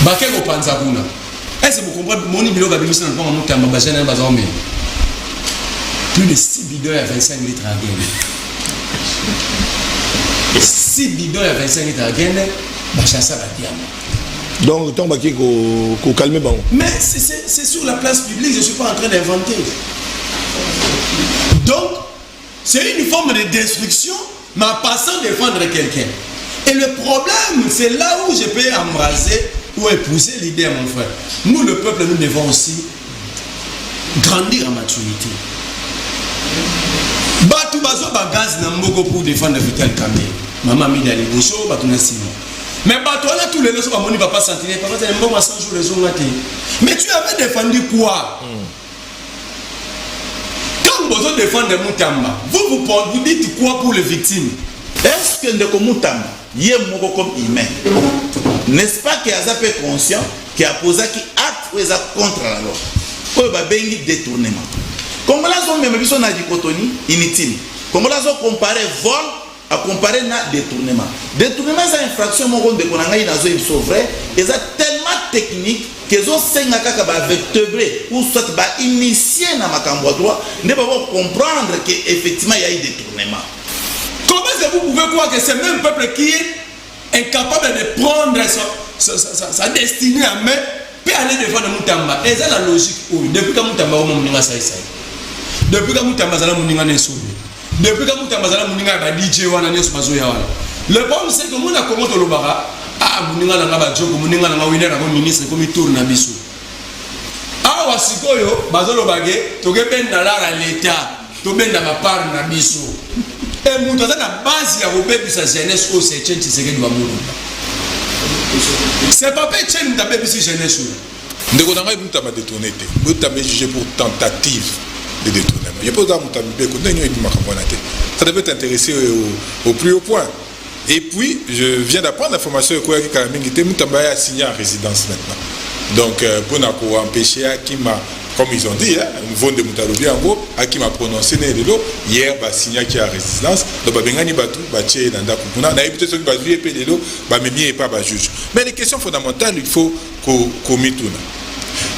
Bakeko Panzabuna. Est-ce que vous comprenez mon niveau d'abîmation dans le monde plus de 6 bidons à 25 litres à gagner. 6 bidons à 25 litres à gagner, Bachassa va dire. Donc, tant qu'on calme. Mais c'est sur la place publique, je ne suis pas en train d'inventer. Donc, c'est une forme de destruction, mais en passant défendre quelqu'un. Et le problème, c'est là où je peux embraser ou épouser l'idée à mon frère. Nous, le peuple, nous devons aussi grandir en maturité. Batu bazo ba gaz na mboko pour défendre Vital Kamerhe. Maman mi dali boso batu na sima. Mais batu là tous les leçons ba moni papa sentinelle papa c'est mboko à 100 jours les jours ngati. Mais tu avais défendu quoi? Quand vous défendre Mutamba, vous dites quoi pour les victimes? Est-ce que Ndeko Mutamba yé moko comme humain? N'est-ce pas qu'il a peu conscient qui a posé qui acte ou contre la loi? Quoi ba bengi détournement. Comme là, on a besoin de dichotomie inutile. Comme là, on compare vol à comparer na détournement. Détournement, c'est une infraction de konanga ina zo ils vrai. Et c'est tellement technique que zo senga kaka ba vertébrer ou soit ba initier na makambo droit, ne pas comprendre que effectivement il y a eu détournement. Comment est-ce que vous pouvez croire que c'est le même peuple qui est incapable de prendre sa destinée en main peut aller devant Mutamba? Et c'est la logique. Depuis que Mutamba au moment où ça depuis que Mutamba zala muninga nesoubi depuis que Mutamba zala muninga ba DJ wana nyeso bazoya wana le problème c'est que mona comment to lobaka muninga na ba joko muninga na winner comme ministre comme tour na biso awa sikoyo bazolo bage to gebenda la l'état to benda ba part na biso et mutu za na base ya kobebisa jeunesse au c'est change c'est que doit mourir c'est pas peut change ta bebisa jeunesse ndeko nanga Mutamba détourné te Mutamba jugé pour tentative de détournement. Il faut ça devait t'intéresser au plus haut point. Et puis, je viens d'apprendre l'information que Mutamba a signé en résidence maintenant. Donc, pour empêcher Akima, comme ils ont dit, Von de Mutalobi en gros, Akima a prononcé hier, il a signé qui a résidence. Donc, Bengani Batu, Baché, Nanda Kupuna, n'a évité ce que Bazu et Pédélo, Bamemi et pas juge. Mais les questions fondamentales, il faut qu'on m'y tourne.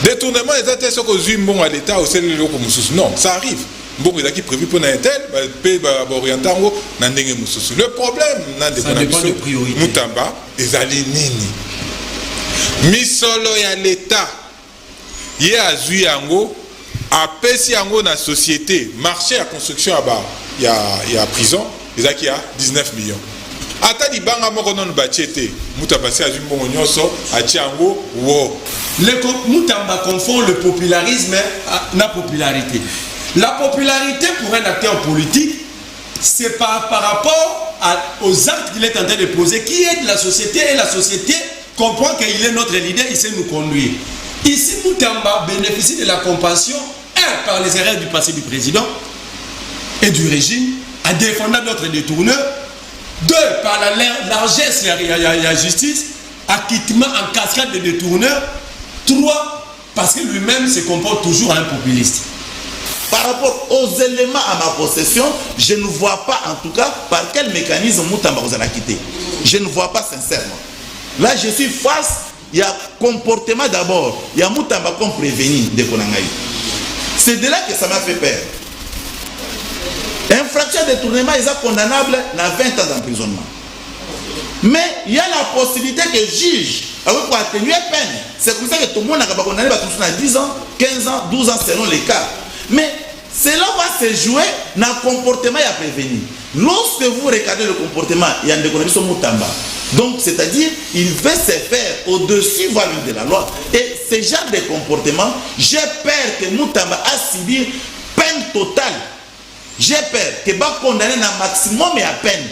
Détournement, les attaques sont bon à l'État au sein de l'eau comme non, ça arrive. Bon, il y a qui prévu pour un tel, orienter en haut, le problème, ça dépend de priorité. Mutamba, les alinini. Misolo ya l'État, il y a Zui Yango, à Pessi Yango dans la société, marché à construction à bas, il y a prison, il y a 19 millions. Ata di banga moko non bachete Mutamba si azumbo nyonso atiango wo le Mutamba confond le popularisme à la popularité. La popularité pour un acteur politique c'est par rapport aux actes qu'il est en train de poser qui est de la société et la société comprend qu'il est notre leader, il sait nous conduire. Ici Mutamba bénéficie de la compassion par les erreurs du passé du président et du régime en défendant notre détourneur. 2, par la largesse, il y a la justice, acquittement en cascade de détourneurs. 3, parce que lui-même se comporte toujours un populiste. Par rapport aux éléments à ma possession, je ne vois pas en tout cas par quel mécanisme Mutamba vous a quitté. Je ne vois pas sincèrement. Là, je suis face, il y a comportement d'abord, il y a Mutamba comme prévenu de Konangaï. C'est de là que ça m'a fait peur. Infraction de détournement est condamnable à 20 ans d'emprisonnement. Mais il y a la possibilité que le juge, pour atténuer peine, c'est comme ça que tout le monde a condamné à 10 ans, 15 ans, 12 ans selon les cas. Mais cela va se jouer dans le comportement à prévenir. Lorsque vous regardez le comportement, il y a un déconnexion Mutamba. Donc, c'est-à-dire, il veut se faire au-dessus de la loi. Et ce genre de comportement, j'ai peur que Mutamba a subi peine totale. J'ai peur que va condamner un maximum et à peine.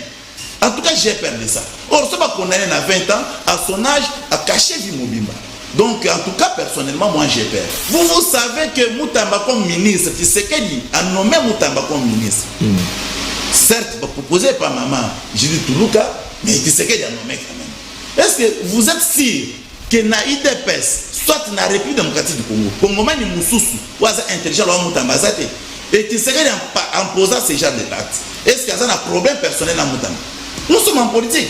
En tout cas, j'ai peur de ça. Or, ça va condamner à 20 ans, à son âge, à cacher Mobimba. Donc, en tout cas, personnellement, moi, j'ai peur. Vous savez que Mutamba comme ministre, tu sais qu'il a nommé Mutamba comme ministre. Certes, proposé par maman, j'ai dit Toulouka, mais tu sais qu'il a nommé quand même. Est-ce que vous êtes sûr que na IDPS, soit na République démocratique du Congo, Congo mani Moussoussou, ou à intelligent, ou à Mutamba, et tu sais qu'il a imposé ce genre d'actes. Est-ce qu'il y a un problème personnel à Mutamba? Nous sommes en politique.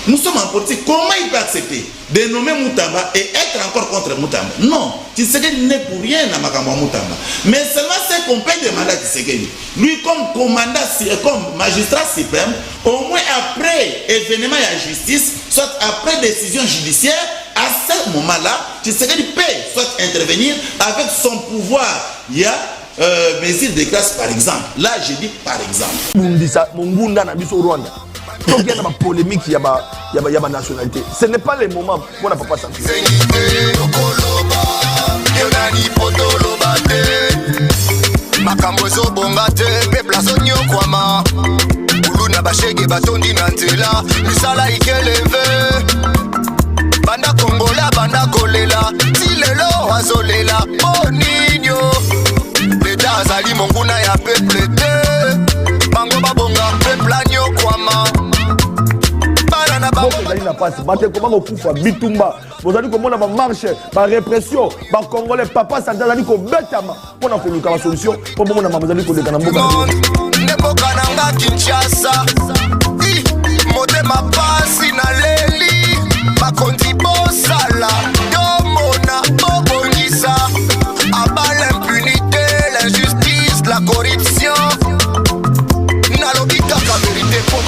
Nous sommes en politique. Comment il peut accepter de nommer Moutamba et être encore contre Moutamba? Non. Tshisekedi n'est pour rien dans Makamba Moutamba. Mais seulement c'est qu'on peut demander à Tshisekedi. Lui, comme commandant, comme magistrat suprême, au moins après événement et la justice, soit après décision judiciaire, à ce moment-là, Tshisekedi peut soit intervenir avec son pouvoir. Il y a mesure de classe, par exemple. Là, je dis par exemple. Donc il y a une polémique, il y a ma nationalité. Ce n'est pas le moment pour la papa sentir. Makambozo bongate pepla sonyo kwama uluna bashege batondi na nzela misala ikeleve banda kongola banda kolela tilelo azolela boninyo leta azali monguna ya peple te bango babonga pepla nyo kwama na passe bate comment okufa bitumba bozali komona ba marche ba répression ba congolais papa santazali ko betama pona ko luka solution pour mona mamazali ko dekana mboka neboka nanga Kinshasa motema pasi na leli bakondi bosala yomona bobongisa aba l'impunité l'injustice la corruption nalobika ka vérité pour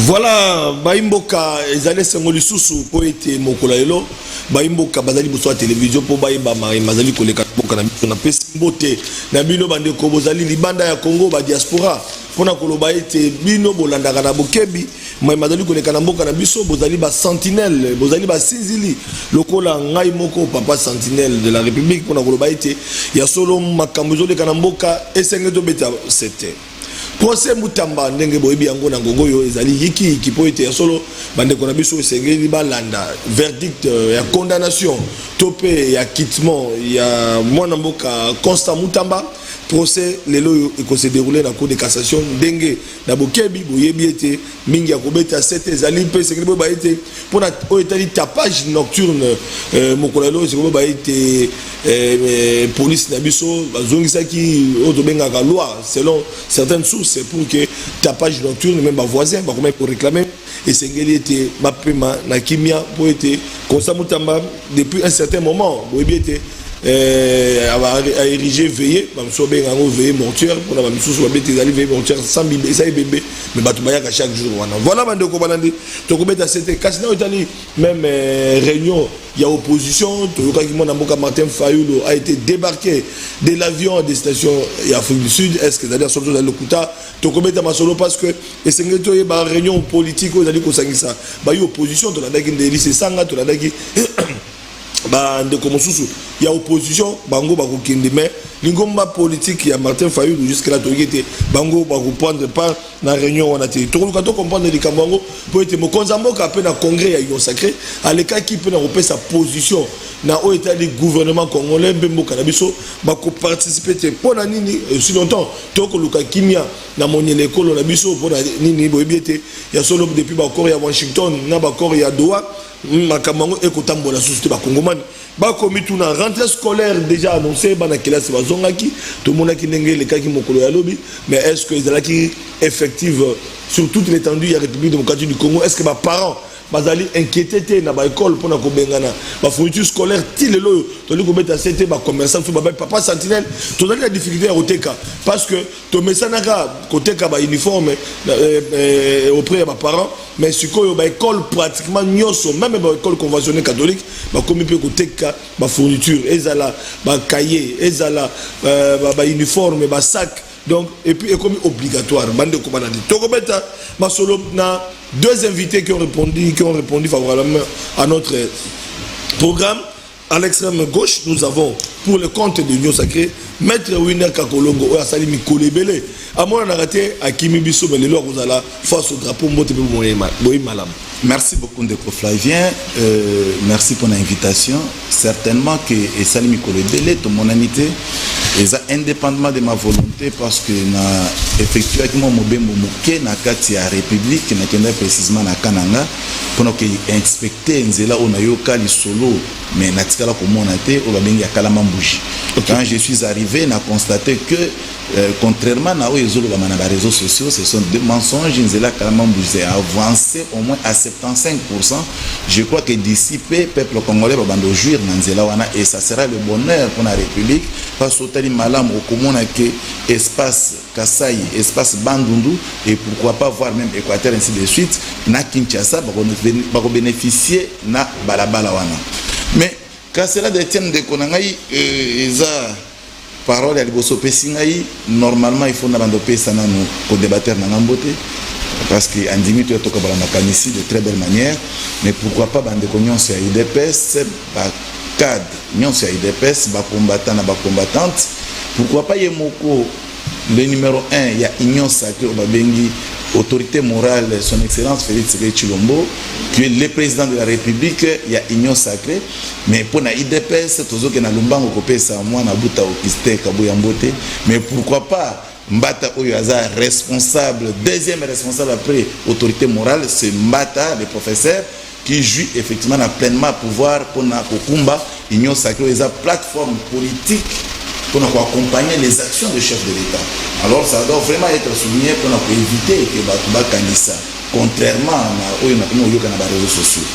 voilà baimboka ezale sengo lisusu po ete mokola lelo baimboka bazali boso ya télévision po bayeba mazali koleka boka na biso na pesi mbote na bino bande ko bozali libanda ya Congo ba diaspora pona koloba ete bino bolandaka na bokebi mazali koleka na mboka na biso bozali ba sentinelle bozali ba sinzili lokola ngai moko papa sentinelle de la République pona koloba ete ya solo makambo zoleka na mboka esenge to beta c'était procès Moutamba ndenge boyebi yango na ngongo yo ezali yiki po ete ya solo bande kona biso esengeli balanda verdict ya condamnation topé ya quittement ya mwana mboka Constant Moutamba procès lelo il se dérouler na cour de cassation ndenge na bokebi boyebi ete mingi ya kobeta 7 ezali pe sekeli ba ete pona o etali tapage nocturne mokolelo sekeli ba ete police na biso bazongisa ki otobenga ka loi selon certaines sources c'est pour que tapage nocturne même ba voisin ba comment pour réclamer et sengeli ete mapema na kimia pour ete Constant Moutamba depuis un certain moment boyebi ete a érigé veillé veillé mortuaire pour la veillé mortuaire sans bébé ça bébé mais batumaya chaque jour voilà bandeko balandi to kobeta c'était kasina otali même réunion il y a opposition to yoka mona mboka Martin Fayulu a été débarqué de l'avion à destination Afrique du Sud est-ce que c'est-à-dire surtout dans le Kuta to kobeta masolo parce que et c'est que ba réunion politique ozali ko sangisa ba yo opposition to la daki ndeli sanga to la daki ba ndeko mosusu ya opposition bango ba kokende mais lingomba politique ya Martin Fayulu jusqu'à là toyete bango ba reprendre part na réunion wana te to ko comprendre likambo bango po ete mokonza mboka pe na congrès ya Union Sacrée aleka ki pe na repé sa position na o état du gouvernement congolais mboka na biso ba ko participer te pona nini si longtemps to ko luka kimia na moniele ekolo na biso pona nini boyebiete ya solo depuis ba corps ya Washington na ba corps ya Doha makamango ekotambola société ba kongomani ba komi tout na rentrée scolaire déjà annoncé bana classe bazongaki tout monde qui ndenge le kaki mokolo ya lobi mais est-ce que ezalaki effective sur toute l'étendue de la République démocratique du Congo est-ce que ba parents bazali inquiété na ba école pona ko bengana ba fourniture scolaire tilelo to li ko beta c'était ba commerçant so ba papa sentinelle to dali la difficulté à oteka parce que to mesanaka koteka ba uniforme auprès de ba parents mais sikoyo ba école pratiquement nyoso même ba école conventionnelle catholique ba komi pe koteka ba fourniture ezala ba cahier ezala ba uniforme ba sac donc et puis comme obligatoire bande ko banandi to ko beta masolo na deux invités qui ont répondu favorablement à notre programme. À l'extrême gauche, nous avons pour le compte de l'Union Sacrée Maître Winner Kakolongo et Salimi Kolebele. À moi, on a raté à Kimi Bisso, mais les lois face au drapeau Malam. Merci beaucoup, Ndeko Flavien. Merci pour l'invitation. Certainement que Salimi Kolebele, ton monanité, Et ça, indépendamment de ma volonté, parce que na effectué avec moi mobembo moké na kati ya République, na kenda précisément na Kananga, pour que inspecter nzela on a yoka li solo, mais na tikala komona te o ba bengi ya kalama mbuji. Quand je suis arrivé, na constaté que contrairement à les réseaux sociaux, ce sont des mensonges. Nzela kalama mbuji a avancé au moins à 75%. Je crois que d'ici peu, peuple congolais va bando jouir na nzela wana, et ça sera le bonheur pour la République. Parce que malam au komona que espace Kasai, espace Bandundu, et pourquoi pas voir même Équateur ainsi de suite, na Kinshasa va bénéficier na balabala wana. Mais quand cela détient de konangai eza parole ya liboso pesingai, normalement il faut na bando pesa na no ko débattre na ngambote, parce que andimi to toka bala makanisi de très belle manière. Mais pourquoi pas bande nyonso ya UDPS ba cadre nyonso ya UDPS ba combattant na ba combattante, pourquoi pas yemoko le numéro 1 il y a union sacrée au babengi autorité morale son excellence Félix Tshisekedi Tshilombo, qui est le président de la République, il y a union sacrée. Mais pour la IDPS toujours que na lumbango kopesa moi na buta okiste kabuya mbote, mais pourquoi pas Mbata Oyaza responsable, deuxième responsable après autorité morale, c'est Mbata le professeur, qui joue effectivement pleinement pouvoir pour na kokumba union sacrée, les plateforme politique pour accompagner les actions du chef de l'État. Alors ça doit vraiment être souligné pour éviter que Batouba Kanissa, contrairement à les réseaux sociaux.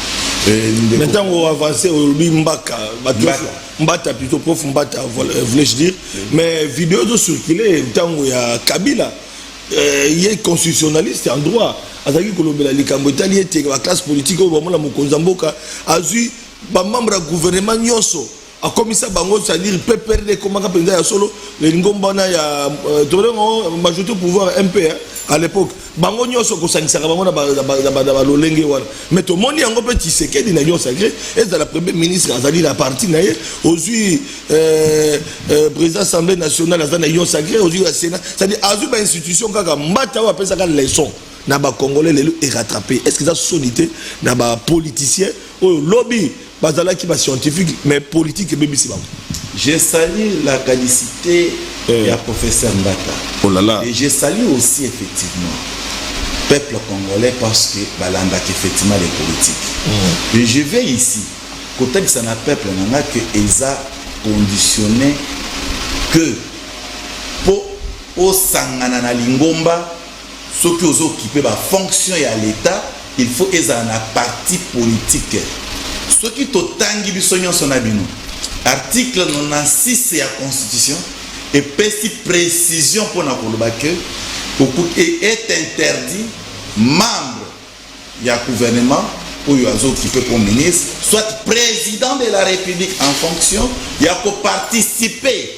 Maintenant on va avancer au Mbata plutôt prof Mbata voulais-je dire, mais vidéo de circuler tant il y a Kabila, il est constitutionnaliste en droit. Azaki kolobela likambo itali était la classe politique au moment la Mokonzamboka a eu membre du gouvernement nyonso. A commissaire bango, c'est-à-dire peut perdre comment on a solo les ngombana ya majorité au pouvoir MP à l'époque bango nyonso ko sanisa bango na ba lolenge wana, mais to moni yango petit Tshisekedi na union sacrée et de la premier ministre azali la partie na ye aujourd'hui président assemblée nationale azali na union sacrée aujourd'hui la Sénat, c'est-à-dire azu ba institution kaka Mbata wa pesa ka leçon na ba congolais les est rattrapé. Est-ce que ça sonité na ba politicien au lobby bazala qui va scientifique mais politique et BBC. Je salue la qualité du professeur Mbata. Oh là là. Et je salue aussi effectivement le peuple congolais parce que balanda effectivement les politiques. Et je vais ici côté que ça n'a peuple n'a que ESA conditionné que pour au sangana na lingomba ceux qui ont occupé la fonction et à l'État, il faut ESA na parti politique. Ce qui totangi bisonyo sonabino article 96 de la constitution et petit précision pour na koloba que est interdit membre ya gouvernement ou yazo qui peut comme ministre soit président de la République en fonction ya ko participer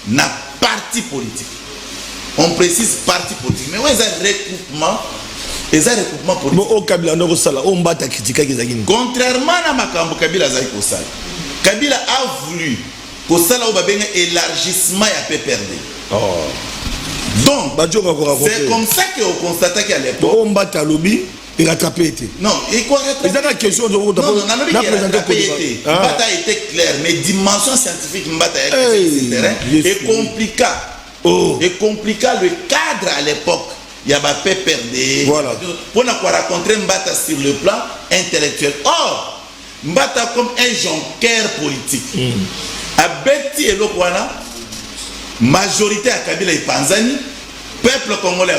na parti politique. On précise parti politique mais ouais ça regroupement. Et ça recoupement politique. Bon, au Kabila no sala, on bat à critiquer Kizagini. Contrairement à Makambo Kabila Zai Kosala. Kabila a voulu Kosala au babenge élargissement ya PPRD. Oh. Donc, c'est comme ça qu'on constate qu'à l'époque on bat à lobby et rattrapé été. Non, et quoi rattraper? C'est la question de non, rattrapé été. Mbata a été clair, mais dimension scientifique Mbata a été terrain et compliqué. Oh. Et compliqué le cadre à l'époque. Il y a pas perdu. Voilà. Pour nous rencontrer Mbata sur le plan intellectuel. Or, Mbata comme un jonqueur politique. A Betty et Lokwana, majorité à Kabila et Panzani, peuple congolais,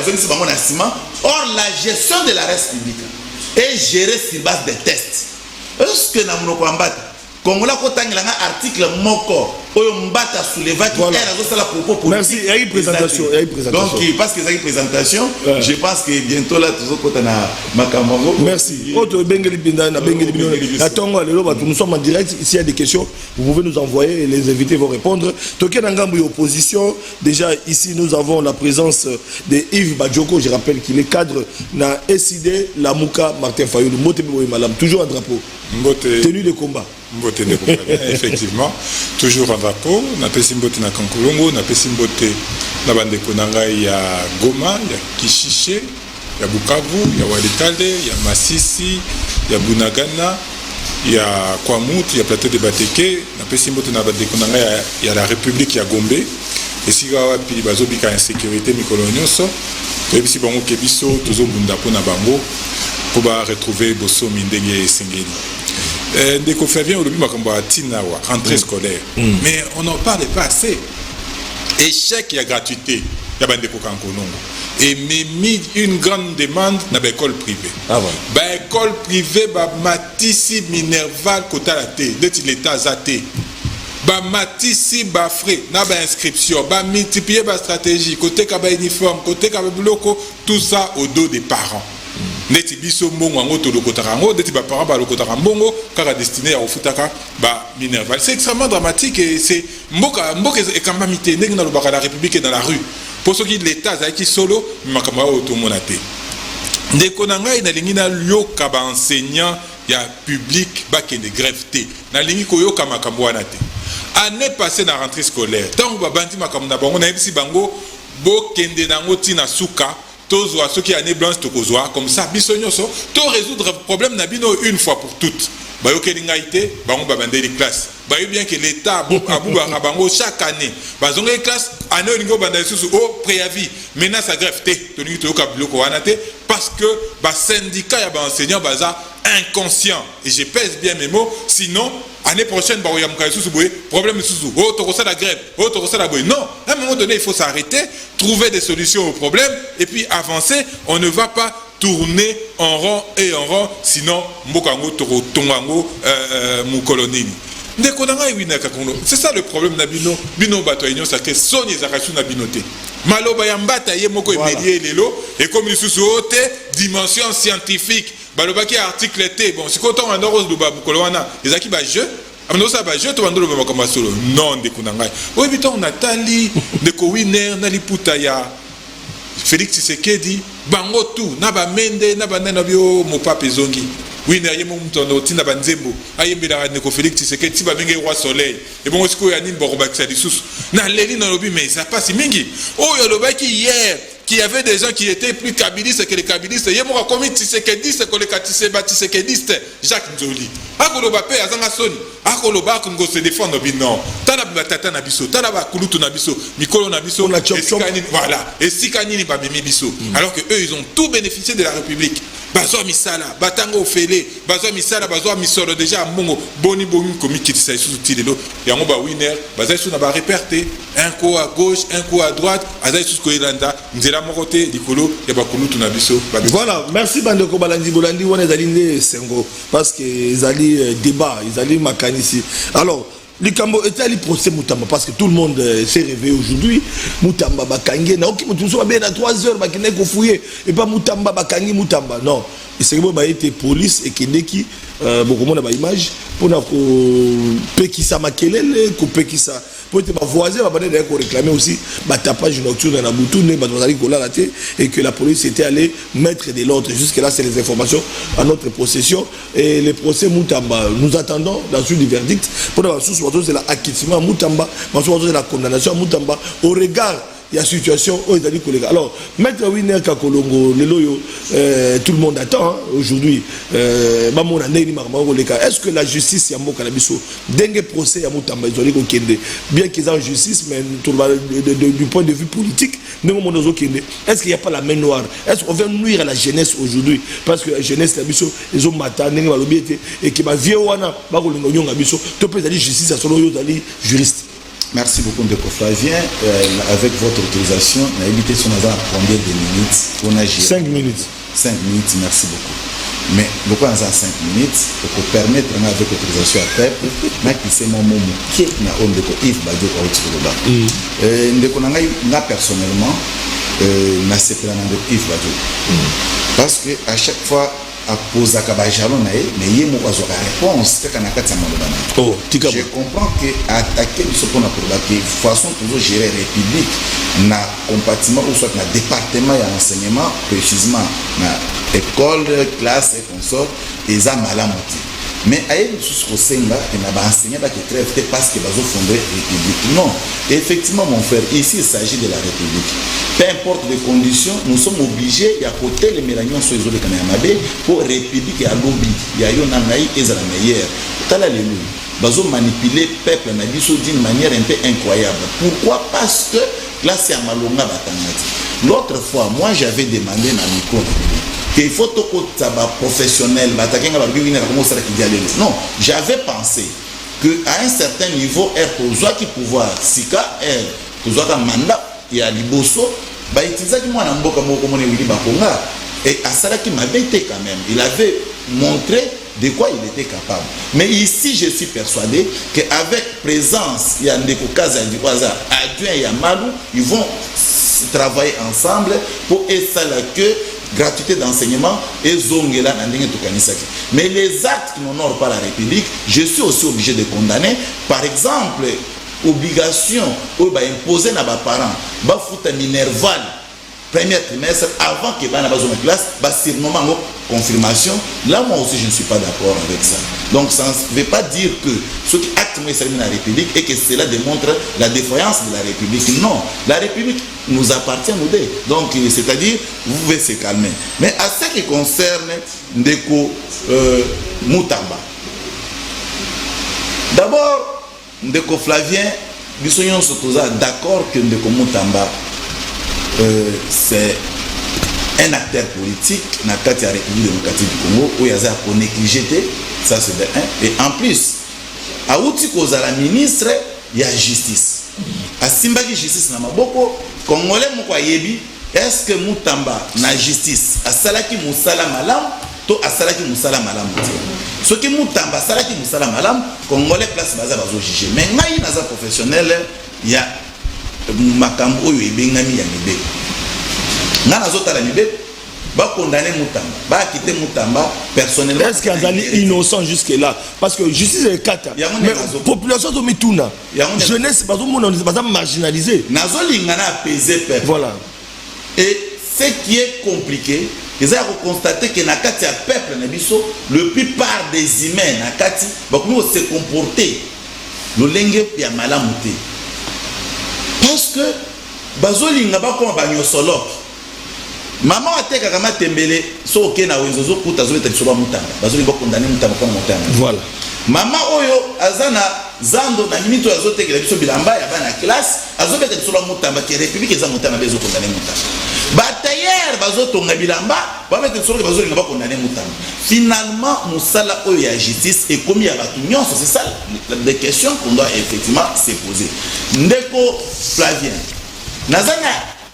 or la gestion de la reste publique est gérée sur base des tests. Est-ce que nous avons Congolais kotangi langa article moko oyo Mbata souleva qui est la propos politique. Merci, il y a une présentation, Donc parce que ça y une présentation, je pense que bientôt là toujours quand on a Makambo. Merci. Autre Bengeli Binda na Bengeli Binda. Attends, nous sommes en direct, s'il y a des questions, vous pouvez nous envoyer et les invités vont répondre. Toké Nangambu opposition, déjà ici nous avons la présence de Yves Badjoko, je rappelle qu'il est cadre na SID Lamouka Martin Fayou, Mbote Boy Malam, toujours un drapeau. Tenue de combat. Mbote de combat, effectivement, toujours un drapeau. Na pesi mbote na Kankolongo, na pesi mbote na bandeko nanga ya Goma, ya Kishishe, ya Bukavu, ya Walikale, ya Masisi, ya Bunagana, il y a Kwamut, il y a Plateau de Bateke, il y a la République, il y a Gombe, et si il y a une insécurité, et si bango kebiso toujours bunda pona bango pour retrouver bosso mindenge et sengeli ndeko Fabien olobi makambo atina wa rentrée scolaire mais on n'en parle pas assez. Échec et gratuité ya bandeko kankolongo et mis une grande demande na l'école privée. Ah bon. Ba école privée ba matisi Minerval kota la té de l'état zaté. Ba matisi ba frais na ba inscription ba multiplier ba stratégie côté ka ba uniforme côté ka ba bloco tout ça au dos des parents. Neti biso mbongo ngo to lokotaka ngo neti ba parents ba lokotaka mbongo kaka destiné à ofutaka ba Minerval. C'est extrêmement dramatique et c'est mboka et kambamité ndenge na lobaka la République est dans la rue. Pour ceux qui l'état zaki solo makamba automonate. Ndeko na ngai na lingi na yoka ba enseignant ya public ba kende grève té. Na lingi ko yoka makambo wana té. Année passée dans la rentrée scolaire, tant que bandi makambo na bango na yebisi bango bo kende nango tina suka tozo a ceux qui année blanche to kozwa comme ça biso nyonso to résoudre problème na bino une fois pour toutes. Ba yo kelinga ité bango ba bande les classes. Ba yo bien que l'état abuba bango chaque année ba zonga classe année lingo banda susu au préavis maintenant ça grève té to lingi to ka bloko wana té parce que ba syndicat ya ba enseignant baza inconscient et je pèse bien mes mots sinon année prochaine bah problème sous la grève non à un moment donné il faut s'arrêter trouver des solutions aux problèmes et puis avancer. On ne va pas tourner en rond et en rond sinon mbokango toro tongango mukolonini c'est ça le problème na bino bato union sacré soni zakashu na binoté maloba ya mbata ye moko emelier lelo et comme les sous-haute dimension scientifique balobaki article T bon c'est quand on a rose de babukoloana les aki ba jeu amnosa ba jeu to bandolo ba kama solo non de kunangai oui biton Nathalie de ko winner na liputa ya Félix Tshisekedi bango tout na ba mende na ba nana bio mo pape zongi winner yemo mtondo tina banzembo ayembela ne ko Félix Tshisekedi ti ba benge roi soleil et bon siko ya nini borobakisa lisusu na leli na lobi mais ça passe mingi oh yo lobaki hier qu'il y avait des gens qui étaient plus kabylistes que les kabylistes. Il y a un commis Tshisekidiste que les Tshisekidistes. Jacques Nzoli. Akoloba pe azanga soni. Akoloba kungo se défendre non. Tala batata na biso, tala ba kulutu na biso, mikolo na biso, voilà. Et sikanini ba mimi biso. Alors que eux ils ont tout bénéficié de la République. Bazo misala, batango fele, bazo misala, bazo misolo déjà mongo, boni boni komi qui s'est sous tilelo. Yango ba winner, bazo sous na ba réperté, un coup à gauche, un coup à droite, azay sous ko Irlanda, nzela mokote dikolo ya ba kulutu na biso. Voilà, merci Bandeko Balandi Bolandi on est allé Sengo parce que ils allaient débat, ils allaient makanisi. Alors le Cambo était allé procès Moutamba parce que tout le monde s'est réveillé aujourd'hui. Moutamba Bakangi, na ok Moutouso bien à 3 heures, Bakine ko fouiller et pas Moutamba Bakangi Moutamba. Non, et c'est bon, été police et Kendeki, beaucoup monde a image pour na ko pekisa makelele, ko pekisa pour être voisin, va aller réclamer aussi tapage nocturne dans Boutou, et que la police était allée mettre de l'ordre. Jusque là, c'est les informations à notre possession. Et le procès Moutamba, nous attendons dans suite du verdict pour la sous-sortie de l'acquittement à Moutamba, de la condamnation à Moutamba au regard. Il y a situation aux États-Unis. Alors, Maître Winner Kakolongo, tout le monde attend aujourd'hui. Est-ce que la justice, dengue procès à Moutamba, bien qu'ils aient en justice, mais du point de vue politique, est-ce qu'il n'y a pas la main noire? Est-ce qu'on veut nuire à la jeunesse aujourd'hui? Parce que la jeunesse, ils ont matin, et qui va vieillir, justice, juriste. Merci beaucoup de Flavien. Avec votre autorisation, on a évité son hasard à combien de minutes on a géré 5 minutes. 5 minutes, merci beaucoup. Mais beaucoup en 5 minutes, pour permettre avec autorisation à peuple, mais c'est mon moment qui n'a on de Yves Badio Kaouti personnellement, n'a pas de Yves Badio. Parce que à chaque fois, à poser à Kabajalon, mais il y a une réponse. Je comprends que attaquer ce qu'on a pour la façon toujours gérer la République, na compatiment ou soit na département et enseignement, précisément na école, classe et consort, ils ont mal à moitié. Mais aïe sous Senga et n'a pas enseigné que trêve parce que bazo fondé république. Non, effectivement mon frère, ici il s'agit de la république. Peu importe les conditions, nous sommes obligés il y a côté les mélanions sur les autres canamabé pour république et à lobby. Il y a yon anaï et la meilleure. Tala les loups. Bazo manipuler peuple na biso d'une manière un peu incroyable. Pourquoi? Parce que là c'est à Malonga Batangati. L'autre fois, moi j'avais demandé à micro qu'il faut que ça soit professionnel. Non, j'avais pensé qu'à un certain niveau, il qui pouvoir, Sika, il y a un mandat, il y a Liboso, et à ça qui m'avait été quand même. Il avait montré de quoi il était capable. Mais ici, je suis persuadé qu'avec présence, il y a Ndeko Kaza, Adjoint et Yamalou, ils vont travailler ensemble pour essayer que gratuité d'enseignement et zongela nandenge tokanisaki. Mais les actes qui n'honorent pas la République, je suis aussi obligé de condamner. Par exemple, obligation imposée à nos parents, bafuta minerval premier trimestre avant que bana bazo en classe, surnommant confirmation. Là moi aussi je ne suis pas d'accord avec ça. Donc ça ne veut pas dire que ce qui acte la République et que cela démontre la défaillance de la République. Non, la République nous appartient nous deux. Donc c'est-à-dire vous pouvez se calmer. Mais à ce qui concerne Ndeko Moutamba, d'abord Ndeko Flavien, nous sommes d'accord que Ndeko Moutamba c'est un acteur politique dans la République démocratique du Congo où il y a un négligé, ça c'est de un. Et en plus, à outil la ministre, il y a justice. À Simbaki justice na maboko, Congolais moko yebi, est-ce que Moutamba na justice à Salaki Moussala Malam, to à Salaki Moussala Malam. Ce qui Moutamba Salaki Moussala Malam, Congolais place baza bazo juger. Mais ngai naza professionnel, il y a makambo oyo ebengami ya mibe. Nga nazota la mibe ba condamner Moutamba, ba quitter Moutamba personnellement. Est-ce qu'il est innocent jusque là? Parce que justice est 4. Mais population de Mituna, jeunesse pas marginalisée. Nazo lingana apaiser peuple. Voilà. Et ce qui est compliqué, ils ont constaté que na kati ya peuple na biso, le plupart des humains na kati ba nous se comporter le lenge ya malamuté. Parce que bazolinga bakoma banyosoloki maman ateka kama tembele so ok na wenzozo kuta zoleta biso ba Moutamba bazolinga condamner Moutamba comme Moutamba. Voilà. Maman oyo azana zando na minito azotekela biso bilamba ya bana classe azobeta biso ba Moutamba ki république eza Moutamba bezo condamner Moutamba. Batailleur bazotonga bilamba bamete biso bazolinga ba condamner Moutamba. Finalement musala oyo ya justice et commis ya batu nyonso, c'est ça des questions qu'on doit effectivement se poser. Ndeko Flavien nazana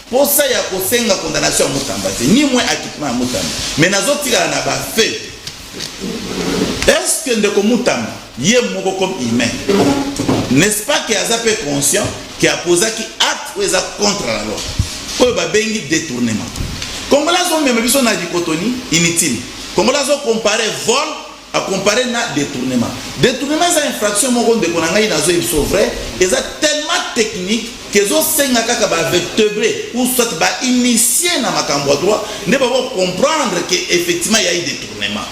posa ya kosenga condamnation ya Moutamba ni moins acquittement ya Moutamba mais nazotika na ba fait. Est-ce que Ndeko Moutamba yé moko comme humain, n'est-ce pas qu'il a peu conscient qu'il a posé qui acte ou est contre la loi ou ba bengi détournement. Comme là on même biso na dichotomie inutile. Comme là on comparer vol à comparer na détournement. Détournement c'est infraction moko de konanga ina zo biso vrai, et ça tellement technique que zo senga kaka ba vertébré ou soit ba initier na makambo droit, ne pas comprendre que effectivement il y a eu détournement.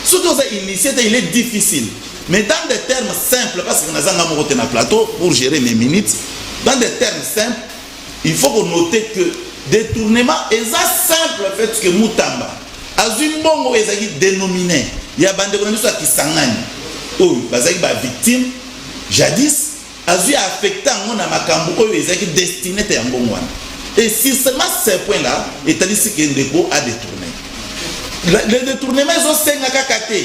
Ce que vous avez initié, il est difficile. Mais dans des termes simples, parce que nous avons un plateau pour gérer mes minutes, dans des termes simples, il faut qu'on note que détournement est simple le fait que Moutamba, Azumbo est dénominé. Il y a des gens qui sont victimes, jadis, Azu a affecté un makambo qui est destiné à un. Et si seulement ce point-là, c'est-à-dire que Ndeko a détourné. Le détournement ils ont 5 kakate.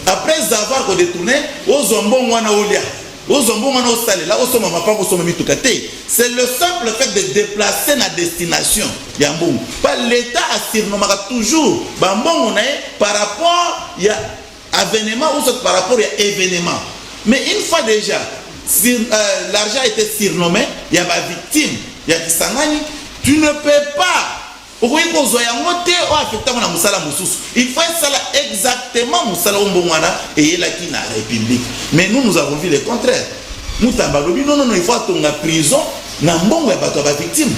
Après avoir détourné, aux ombons wana olia, aux ombons wana osale, là osoma mapa osoma mitukate. C'est le simple fait de déplacer la destination. Yambou. Pas l'État a surnommé toujours bambon on est par rapport il y a événement ou par rapport il y a événement. Mais une fois déjà l'argent a été surnommé, il y a des victimes, il y a des sangani, tu ne peux pas. Il faut exactement et la République. Mais nous avons vu le contraire. Moutamba non, il faut tomber en prison. Victime.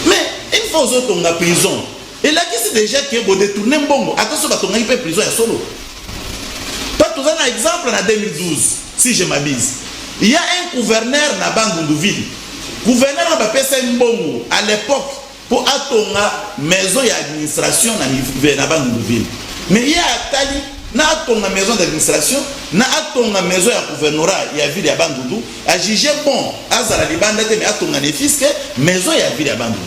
Mais il faut tomber en prison. Et là, c'est déjà que vous détournez Mbongo. Attention, il peut prison solo. Toi, tu as un exemple en 2012, si je m'abuse. Il y a un gouverneur na Bandundu-Ville. Gouverneur na Bapesa Mbongo, à l'époque, pour atonga maison d'administration na Bandundu-Ville. Mais il y a Tali, na atonga maison d'administration, na atonga maison ya gouvernorat, il y a ville ya Bandundu, a jugé bon, azala libanda te, mais atonga ne fisque, maison ya ville ya Bandundu.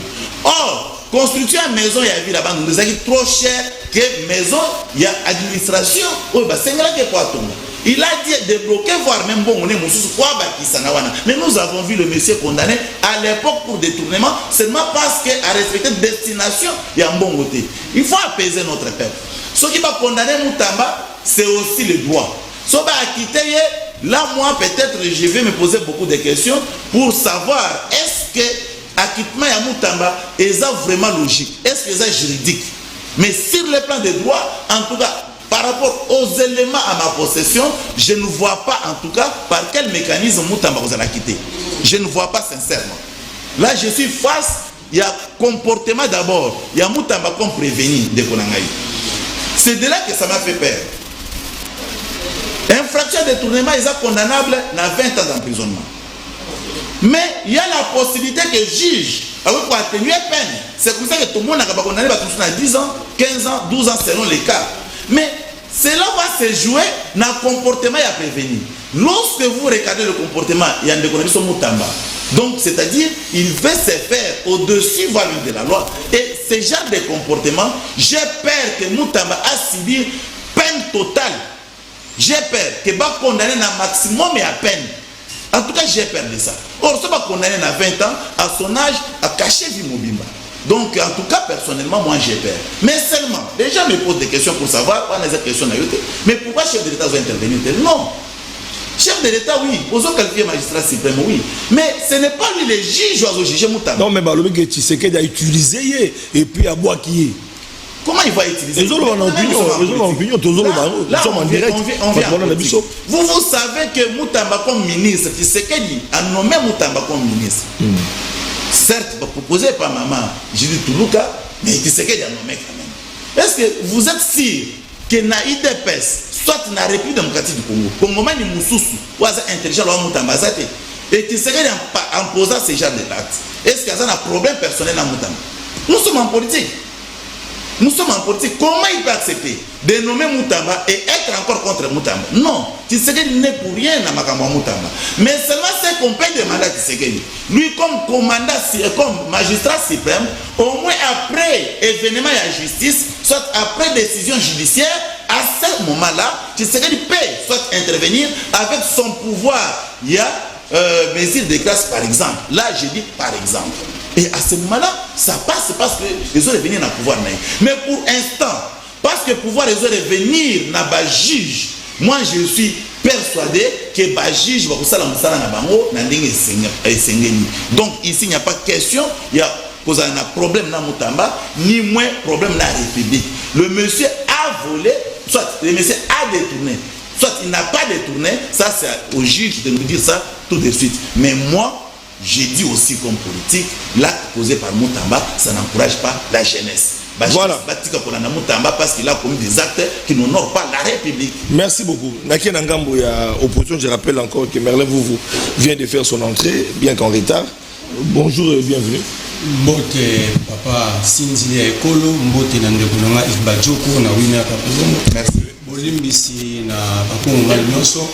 Or, construction ya maison ya ville ya Bandundu, c'est trop cher que maison ya administration, ou bah c'est que quoi atonga. Il a dit débloquer, voire même bon, on est mais nous avons vu le monsieur condamné à l'époque pour détournement, seulement parce qu'il a respecté destination, il y a un bon côté. Il faut apaiser notre peuple. Ce qui va condamner Moutamba, c'est aussi le droit. Ce qui va acquitter, là, moi, peut-être, je vais me poser beaucoup de questions pour savoir est-ce que l'acquittement à Moutamba est vraiment logique, est-ce que c'est juridique. Mais sur le plan des droits, en tout cas, par rapport aux éléments à ma possession, je ne vois pas en tout cas par quel mécanisme Moutamba vous allez quitter. Je ne vois pas sincèrement. Là, je suis face, il y a comportement d'abord, il y a Moutamba comme prévenir de Konangaï. C'est de là que ça m'a fait peur. Infraction de détournement, ils sont condamnables à 20 ans d'emprisonnement. Mais il y a la possibilité que le juge, pour atténuer peine, c'est comme ça que tout le monde a condamné à 10 ans, 15 ans, 12 ans selon les cas. Mais cela va se jouer dans le comportement à prévenir. Lorsque vous regardez le comportement, il y a un déconnaissance Moutamba. Donc, c'est-à-dire, il veut se faire au-dessus de la loi. Et ce genre de comportement, j'ai peur que Moutamba a subi peine totale. J'ai peur qu'il va condamner un maximum et à peine. En tout cas, j'ai peur de ça. Or, ça va condamner à 20 ans, à son âge, à cacher Vimobimba. Donc, en tout cas, personnellement, moi, j'ai peur. Mais seulement, les gens me posent des questions pour savoir, pas des questions à yoter. Mais pourquoi le chef de l'État doit intervenir? Non. Chef de l'État, oui. Posons qualifié magistrat suprême, oui. Mais ce n'est pas lui le juge qui doit juger Moutamba. Non, mais le que Tshisekedi a utilisé et puis à boire qui est. Comment il va utiliser? Ils ont opinion, nous sommes en direct. Vous savez que Moutamba comme ministre, Tshisekedi a nommé Moutamba comme ministre. Certes, proposé par maman, j'ai dit Toulouka, mais Tshisekedi a nommé quand même. Est-ce que vous êtes sûr que na IDPS, soit na République démocratique du Congo, Congo ni Moussoussou, ou intelligent ou Moutamba Zate, et Tshisekedi en posant ce genre d'actes, est-ce qu'il y a un problème personnel à Moutamba? Nous sommes en politique. Nous sommes en politique. Comment il peut accepter de nommer Moutamba et être encore contre Moutamba? Non. Tshisekedi n'est pour rien à Makambo Moutamba. Mais seulement c'est qu'on peut demander à Tshisekedi. Lui, comme commandant, comme magistrat suprême, au moins après événement et la justice, soit après décision judiciaire, à ce moment-là, Tshisekedi peut soit intervenir avec son pouvoir. Il y a mesure de grâce, par exemple. Là, je dis par exemple. Et à ce moment-là, ça passe parce que les autres venir dans le pouvoir. Mais pour l'instant, parce que le pouvoir les autres venir dans le juge, moi je suis persuadé que le juge va faire donc ici, il n'y a pas de question, il y a un problème dans Moutamba, ni moins problème dans la République. Le monsieur a volé, soit le monsieur a détourné, soit il n'a pas détourné, ça c'est au juge de nous dire ça tout de suite. Mais moi, j'ai dit aussi comme politique, l'acte posé par Moutamba, ça n'encourage pas la jeunesse. Voilà. Parce qu'il a commis des actes qui n'honorent pas la République. Merci beaucoup. Naki Nangambo, il y a opposition. Je rappelle encore que Merlin Vouvou vient de faire son entrée, bien qu'en retard. Bonjour et bienvenue. Mbote papa Sinzili Ekolo, Mbote Nandekunanga Isbadjoko na Wina Kapolongo. Merci. Bolimbisi na Bakongo Nyonso.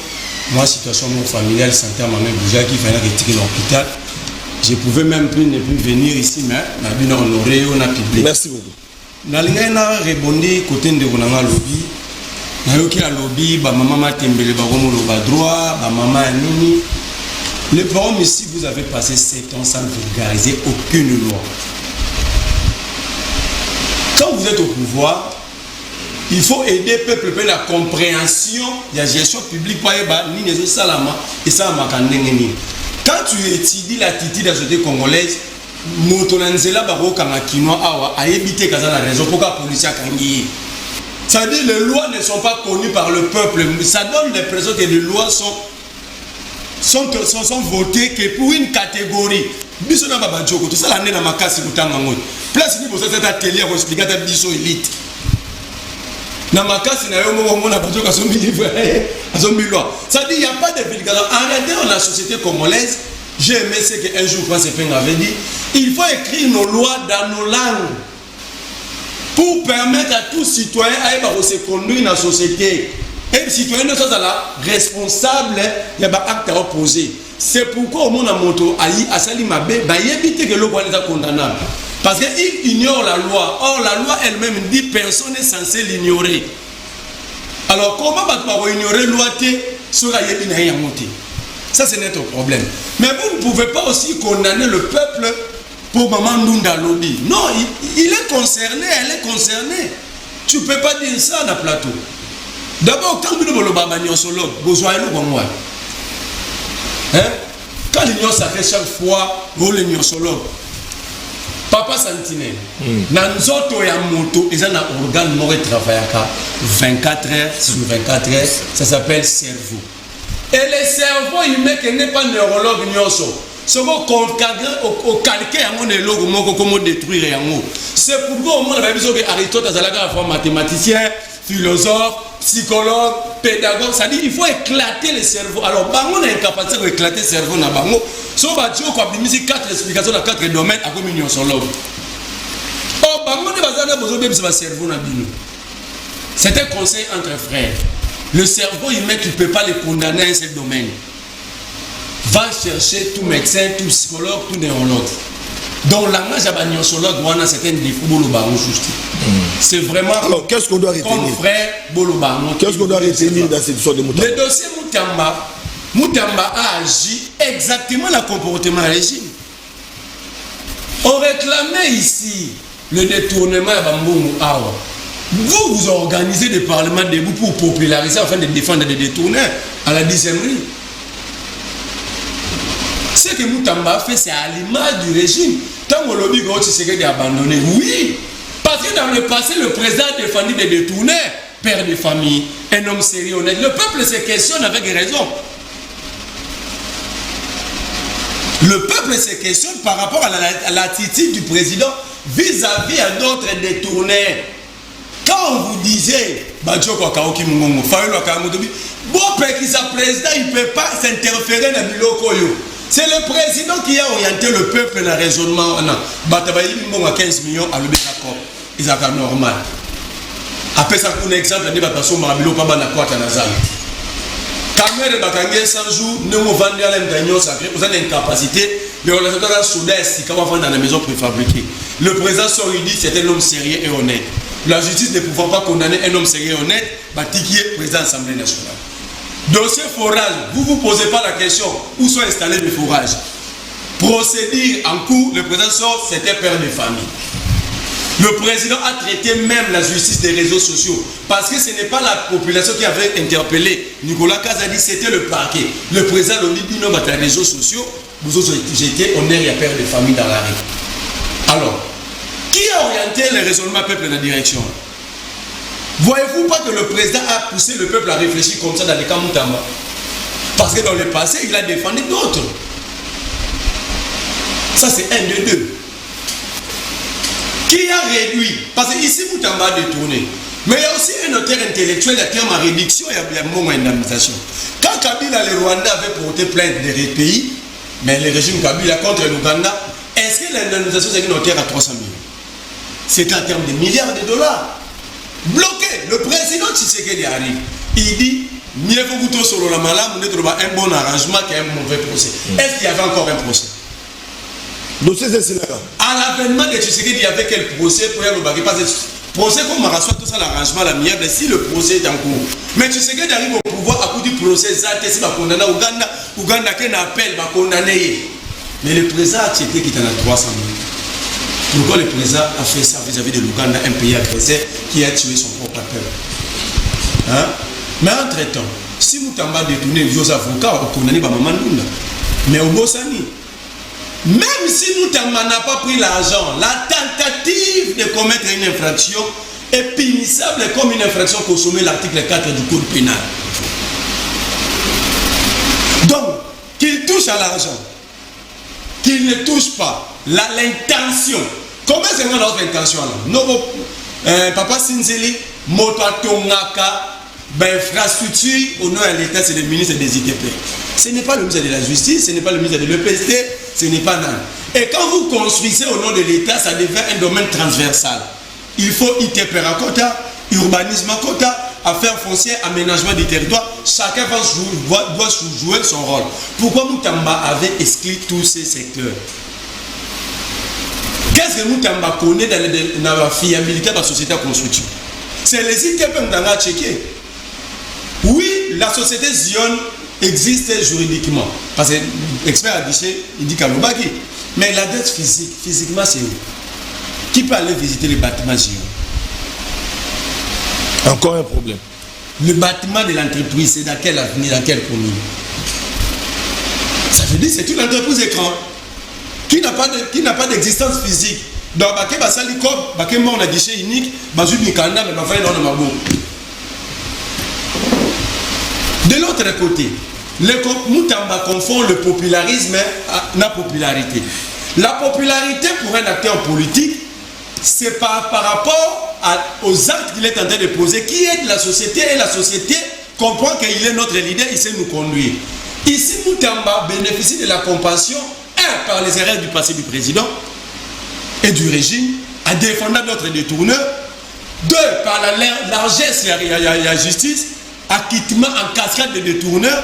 Moi, situation familiale, santé à ma mère Bouja qui fallait retirer l'hôpital. Je pouvais même plus ne plus venir ici, mais on a honoré, on a publié. Merci beaucoup. Nalingana rebondi côté de Ronanga lobby. Nayoki la lobby, ba maman m'a tembele ba romo lo ba droit, ba maman nini. Les parents ici, vous avez passé 7 ans sans vulgariser aucune loi. Quand vous êtes au pouvoir, il faut aider le peuple à la compréhension de la gestion publique. Quand tu étudies l'attitude de la société congolaise, ça veut dire que les lois ne sont pas connues par le peuple. Ça donne l'impression que les lois sont votées que pour une catégorie. Tout ça, l'année dans ma casse, place, vous avez un atelier pour expliquer à la élite. Na makasi na yo mona bato ka sombi livre azombi loi. Ça dit il y a pas de vulgarisation. En réalité dans la société congolaise, j'ai aimé ce qu'un jour François Sepeng avait dit, il faut écrire nos lois dans nos langues pour permettre à tout citoyen à se conduire dans la société. Et le citoyen ne soit la responsable, il y a un acte à opposer. C'est pourquoi au monde a moto à Salimabe, il évite que l'eau soit condamnable. Parce qu'il ignore la loi. Or, la loi elle-même dit que personne n'est censé l'ignorer. Alors, comment va-t-on ignorer la loi sur la monté? Ça, c'est notre problème. Mais vous ne pouvez pas aussi condamner le peuple pour Maman Ndunda Lodi. Non, il est concerné, elle est concernée. Tu ne peux pas dire ça dans le plateau. D'abord, quand vous avez un solo, vous avez quand l'union sacrée chaque fois, vous l'union solo. Papa Sentinelle, dans notre moto, ils ont un organe qui travaille 24 heures sur 24 heures, ça s'appelle cerveau. Et le cerveau, il n'est pas neurologue, c'est au calquer à mon éloge, comment détruire. C'est pourquoi au monde, Aristote a la fois mathématicien, philosophe, psychologue, pédagogue, ça dit il faut éclater le cerveau. Alors, on a une capacité d'éclater le cerveau dans Bango. Si on va dire qu'on a mis 4 explications dans 4 domaines, à communion sur l'homme. Oh, Bango ne va pas besoin de ce cerveau dans Bino. C'est un conseil entre frères. Le cerveau, il met, tu ne peux pas le condamner à un seul domaine. Va chercher tout médecin, tout psychologue, tout neurologue. Donc, langage à bagnosologue, on a certains défauts, c'est vraiment. Alors, qu'est-ce qu'on doit retenir? Qu'est-ce qu'on doit retenir dans cette histoire de Moutamba? Le dossier Moutamba a agi exactement le comportement régime. On réclamait ici le détournement à Bambou Awa. Vous organisez des parlements debout pour populariser afin de défendre des détourneurs à la 10e rue. Ce que Moutamba a fait, c'est à l'image du régime. Tant que lobby est abandonné, oui. Parce que dans le passé, le président a défendu des détourneurs, père de famille, un homme sérieux, honnête. Le peuple se questionne avec raison. Le peuple se questionne par rapport à l'attitude du président vis-à-vis à d'autres détourneurs. Quand on vous disait, président, il ne peut pas s'interférer dans le Bilokoyo. C'est le président qui a orienté le peuple dans le raisonnement. Batabayi a 15 millions à l'Obérakor. Ils ont normal. Après ça, pour exemple, il y a des personnes qui ont pas de quoi à Nazal. Caméra de Bakangé 100 jours, nous avons vendu à l'Indagnon sacré. Vous avez une capacité. Mais on a fait un sud-est qui va vendre dans la maison préfabriquée. Le président Soridi, c'est un homme sérieux et honnête. La justice ne pouvant pas condamner un homme sérieux et honnête, Batikié, président de l'Assemblée nationale. Dossier forage, vous ne vous posez pas la question où sont installés les forages. Procédure en cours, le président sort, c'était père de famille. Le président a traité même la justice des réseaux sociaux parce que ce n'est pas la population qui avait interpellé Nicolas Kazadi, c'était le parquet. Le président l'a dit, non, les réseaux sociaux, vous autres j'étais, on est père de famille dans la rue. Alors, qui a orienté le raisonnement peuple dans la direction? Voyez-vous pas que le président a poussé le peuple à réfléchir comme ça dans les cas Moutamba? Parce que dans le passé, il a défendu d'autres. Ça, c'est un de deux. Qui a réduit? Parce que ici, Moutamba a détourné. Mais il y a aussi un auteur intellectuel, il y a terme à réduction et il y a un moment d'indemnisation. Quand Kabila, le Rwanda, avait porté plainte des pays, mais le régime Kabila contre l'Ouganda, est-ce que l'indemnisation, c'est une hauteur à 300 millions? C'est en termes de milliards de dollars. Bloqué. Le président Tshisekedi arrive. Il dit mieux vaut que sur la malade, on trouve un bon arrangement qu'un mauvais procès. Est-ce qu'il y avait encore un procès? À l'avènement de Tshisekedi, il y avait quel procès pour le bagage? Parce que procès comme Marassoua, tout ça, l'arrangement, la mienne, si le procès est en cours. Mais Tshisekedi arrive au pouvoir à coup du procès, ça, si va condamner Ouganda, qui appelle, va condamner. Mais le président a accepté qu'il en a 300 000. Pourquoi le président a fait ça vis-à-vis de l'Ouganda, un pays agresseur qui a tué son propre peuple? Hein? Mais entre-temps, si Moutamba a détourné les avocats, on condamne Maman Ndunda. Mais au Bossani, même si Moutamba n'a pas pris l'argent, la tentative de commettre une infraction est punissable comme une infraction consommée l'article 4 du Code pénal. Donc, qu'il touche à l'argent, qu'il ne touche pas, l'intention. Comment c'est notre intention là? Papa Sinzeli, moto atongaka infrastructure au nom de l'État, c'est le ministre des ITP. Ce n'est pas le ministre de la Justice, ce n'est pas le ministre de l'EPST, ce n'est pas nan. Et quand vous construisez au nom de l'État, ça devient un domaine transversal. Il faut ITP à quota, urbanisme à quota, affaires foncières, aménagement du territoire. Chacun doit jouer son rôle. Pourquoi Moutamba avait exclu tous ces secteurs? Qu'est-ce que Moutamba connaît dans la fiabilité de la société à construction? C'est les ITP qui ont checké. Oui, la société Zion existe juridiquement. Parce que l'expert a dit, il dit qu'à Lobaki. Mais la dette physique, physiquement, c'est où? Qui peut aller visiter le bâtiment Zion? Encore un problème. Le bâtiment de l'entreprise, c'est dans quelle avenue, dans quelle commune? Ça veut dire que c'est une entreprise écran qui n'a pas d'existence physique. Donc, on a guichet unique, de l'autre côté, Moutamba confond le popularisme à la popularité. La popularité pour un acteur politique, c'est par rapport aux actes qu'il est en train de poser, qui est de la société, et la société comprend qu'il est notre leader, il sait nous conduire. Ici, Moutamba bénéficie de la compassion, par les erreurs du passé du président et du régime, à défendre d'autres détourneurs, par la largesse et la justice, acquittement en cascade de détourneurs,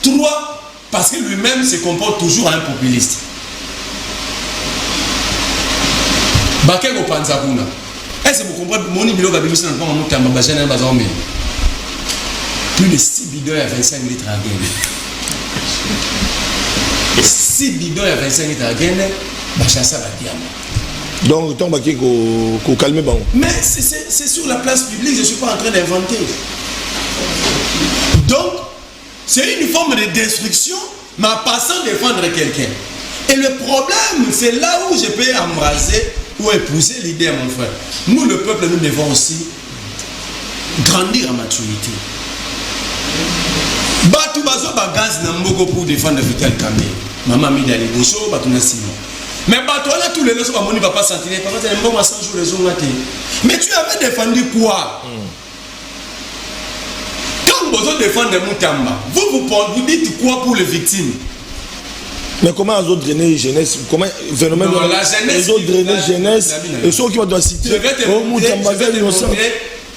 3, parce que lui-même se comporte toujours en un populiste. Bakego Panzakuna. Est-ce que vous comprenez? Plus de 6 bidons à 25 litres à gagner. 6 bidons à 25 litres à gagner, Bachassa va diamant. Donc, tant qu'on calme bon. Mais c'est sur la place publique, je ne suis pas en train d'inventer. Donc, c'est une forme de destruction, mais en passant à défendre quelqu'un. Et le problème, c'est là où je peux embrasser ou épouser l'idée à mon frère. Nous, le peuple, nous devons aussi grandir en maturité. Batu bazo bagaz na mboko pour défendre Vital Kamé. Maman Midali Bosso, batu na Simon. Mais bato là tous les leçons moni va pas sentir parce que mboko 100 jours les ont maté. Mais tu avais défendu quoi? Quand vous avez défendu Moutamba, vous dites quoi pour les victimes? Mais comment ils ont drainé jeunesse? Comment phénomène non, la jeunesse, ils ont drainé jeunesse et ceux qui doivent citer je vais te montrer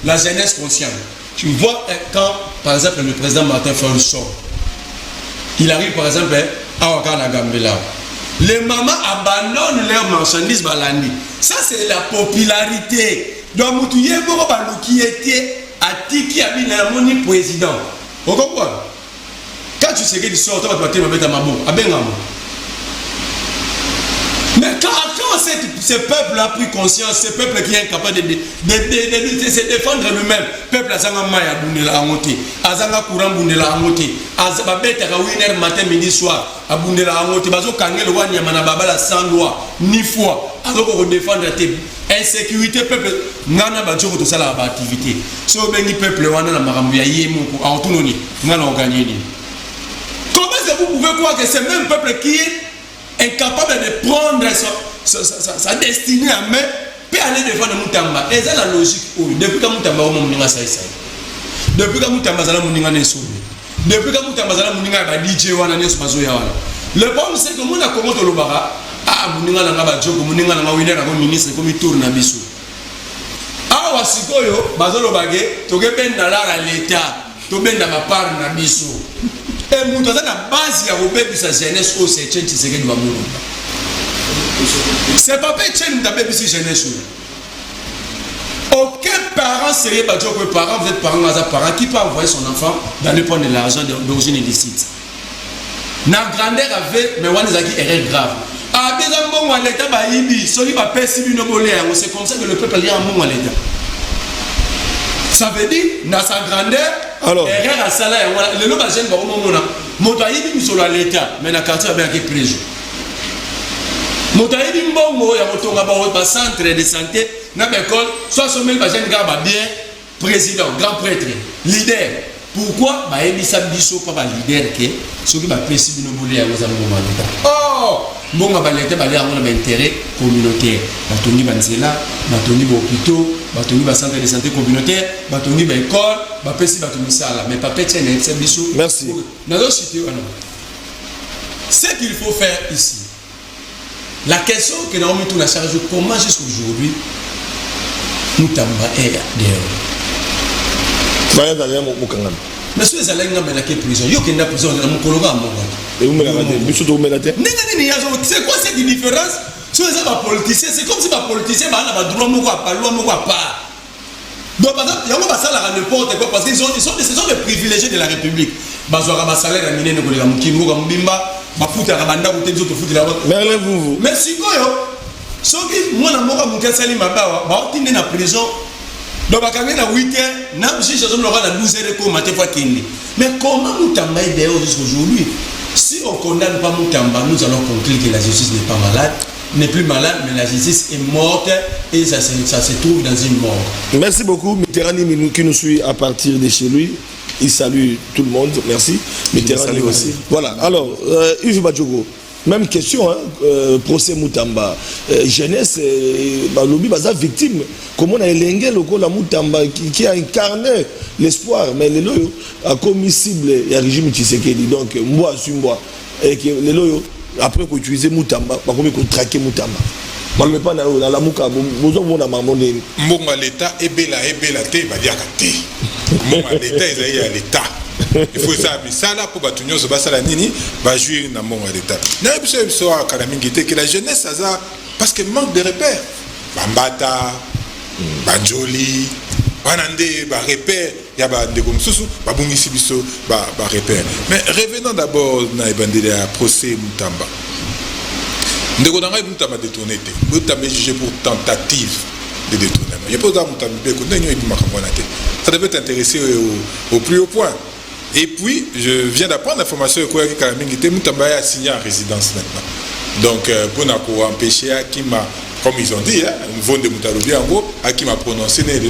la jeunesse consciente. Tu vois quand par exemple le président Martin Fayulu sort, il arrive par exemple à Wakana Gambela, les mamans abandonnent leurs marchandises balandi. Ça c'est la popularité. Donc Moutouye Boro qui était à Tiki Abina Moni président. Vous comprenez? Quand tu sais qu'il sort, tu vas te mettre à Mabo, à Bengamo. Mais quand ce peuple a pris conscience, ce peuple qui est incapable de se défendre lui-même, le peuple a Maya Boundela Amoté, Azanga Kouran Boundela Amoté, Azababet Rawiner matin, midi, soir, à Boundela Amoté, Bazo Kangel Wanyamana Babala sans loi, ni foi, alors défendre la insécurité, peuple, Nana Badjo, tout ça, la activité. Si on bénit peuple, on a la Marambouya, Yémou, en autonomie, on a gagné. Comment est-ce que vous pouvez croire que c'est le même peuple qui est incapable de prendre sa destinée en main peut aller devant Moutamba? Et c'est la logique. Depuis que Moutamba a Mouninga Saïsaï, depuis que Moutamba a Mouninga Nessoube, depuis que Moutamba a Mouninga DJ Wana Nesmazoya, le problème c'est que Mouna Komoto Lobara, Mouninga Nanga Djoko, Mouninga Nanga Winner, comme ministre, comme il tourne à Bissou. Ah, Wasikoyo, Bazolo Bagé, Togeben Nala à l'État, Toben Naba part na Bissou. Et Moutou, c'est la base de la jeunesse au Séchen Tshisekedi de Wamoulou. C'est pas Tchen de la jeunesse. Aucun parent sérieux, parent, vous êtes parent qui peut envoyer son enfant d'aller prendre de l'argent d'origine illicite. La grandeur avait, mais on a dit erreur grave. Ah, bien, bon, l'État va y aller, celui va payer si c'est comme ça que le peuple est en bon à l'État. Ça veut dire, dans sa grandeur, erreur à salaire, le nom de la jeune, Motaïdi sur l'État, mais la quartier a bien été prise. Motaïdi Mbongo, il y a un centre de santé, dans l'école, 60 000 jeunes gars bien, président, grand prêtre, leader. Pourquoi? Il y a pas leader qui ceux qui va préciser nos boulets à nos amours. Oh! Bon, l'État va aller à mon intérêt communautaire. Batongi banzela, batongi hôpitaux, batongi centre de santé communautaire, batongi école, bapesi batongi sala. Mais pas petit c'est biso. Merci. Ce qu'il faut faire ici, la question que nous avons mis tout la charge, comment jusqu'à aujourd'hui nous t'avons monsieur Zaleng n'a pas la prison. Il y a une prison dans mon cologa. C'est quoi cette différence? Si vous êtes un politicien, c'est comme si un politicien a un droit à part. Donc, par exemple, il y a un salaire à n'importe quoi parce qu'ils sont des privilégiés de la République. Ils ont un salaire à miner, ils ont un bimba, ils ont un banda, ils ont un vous. Merci, Koyo. Si moi, je suis en prison. Donc, quand on a 8 heures, on a 12 heures. Mais comment nous t'ambaye d'ailleurs jusqu'aujourd'hui? Si on ne condamne pas Moutamba, nous allons conclure que la justice n'est pas malade, n'est plus malade, mais la justice est morte et ça se trouve dans une mort. Merci beaucoup, Mitterrand qui nous suit à partir de chez lui. Il salue tout le monde, merci. Mitterrand aussi. Voilà, alors, Yves Badjogo. Même question, hein, procès Moutamba. Jeunesse, Balobi, baza victime. Comment on a élève le la Moutamba qui a incarné l'espoir, mais les loyaux a commis cible et régime Tshisekedi. Donc, moi, je suis moi. Et que les loyaux, après qu'on utilise Moutamba, par contre, qu'on traque Moutamba. Mais pas dans la Mouka, besoin de la maman. Monga l'État, et bela, te, va dire que Monga l'État, il a l'État. Il faut ça, mais ça là pour batunyo so basala nini va jouer dans mon état. Na biso a kalamingité que la jeunesse ça parce que manque de repères. Bambata, Banjoli, banande ba repères, ya ba ndeko mususu ba bungisi biso ba repères. Mais revenons d'abord na ebandele à procès Moutamba. Ndeko nanga Moutamba détourné té. Moutamba jugé pour tentative de détournement. Il y a pas Moutamba ko ndenyo ibima kamwana té. Ça devait t'intéresser au plus haut point. Et puis, je viens d'apprendre l'information que Moutamba a signé en résidence maintenant. Donc, pour empêcher comme ils ont dit, une vente de Moutalobi en gros, qui m'a prononcé hier,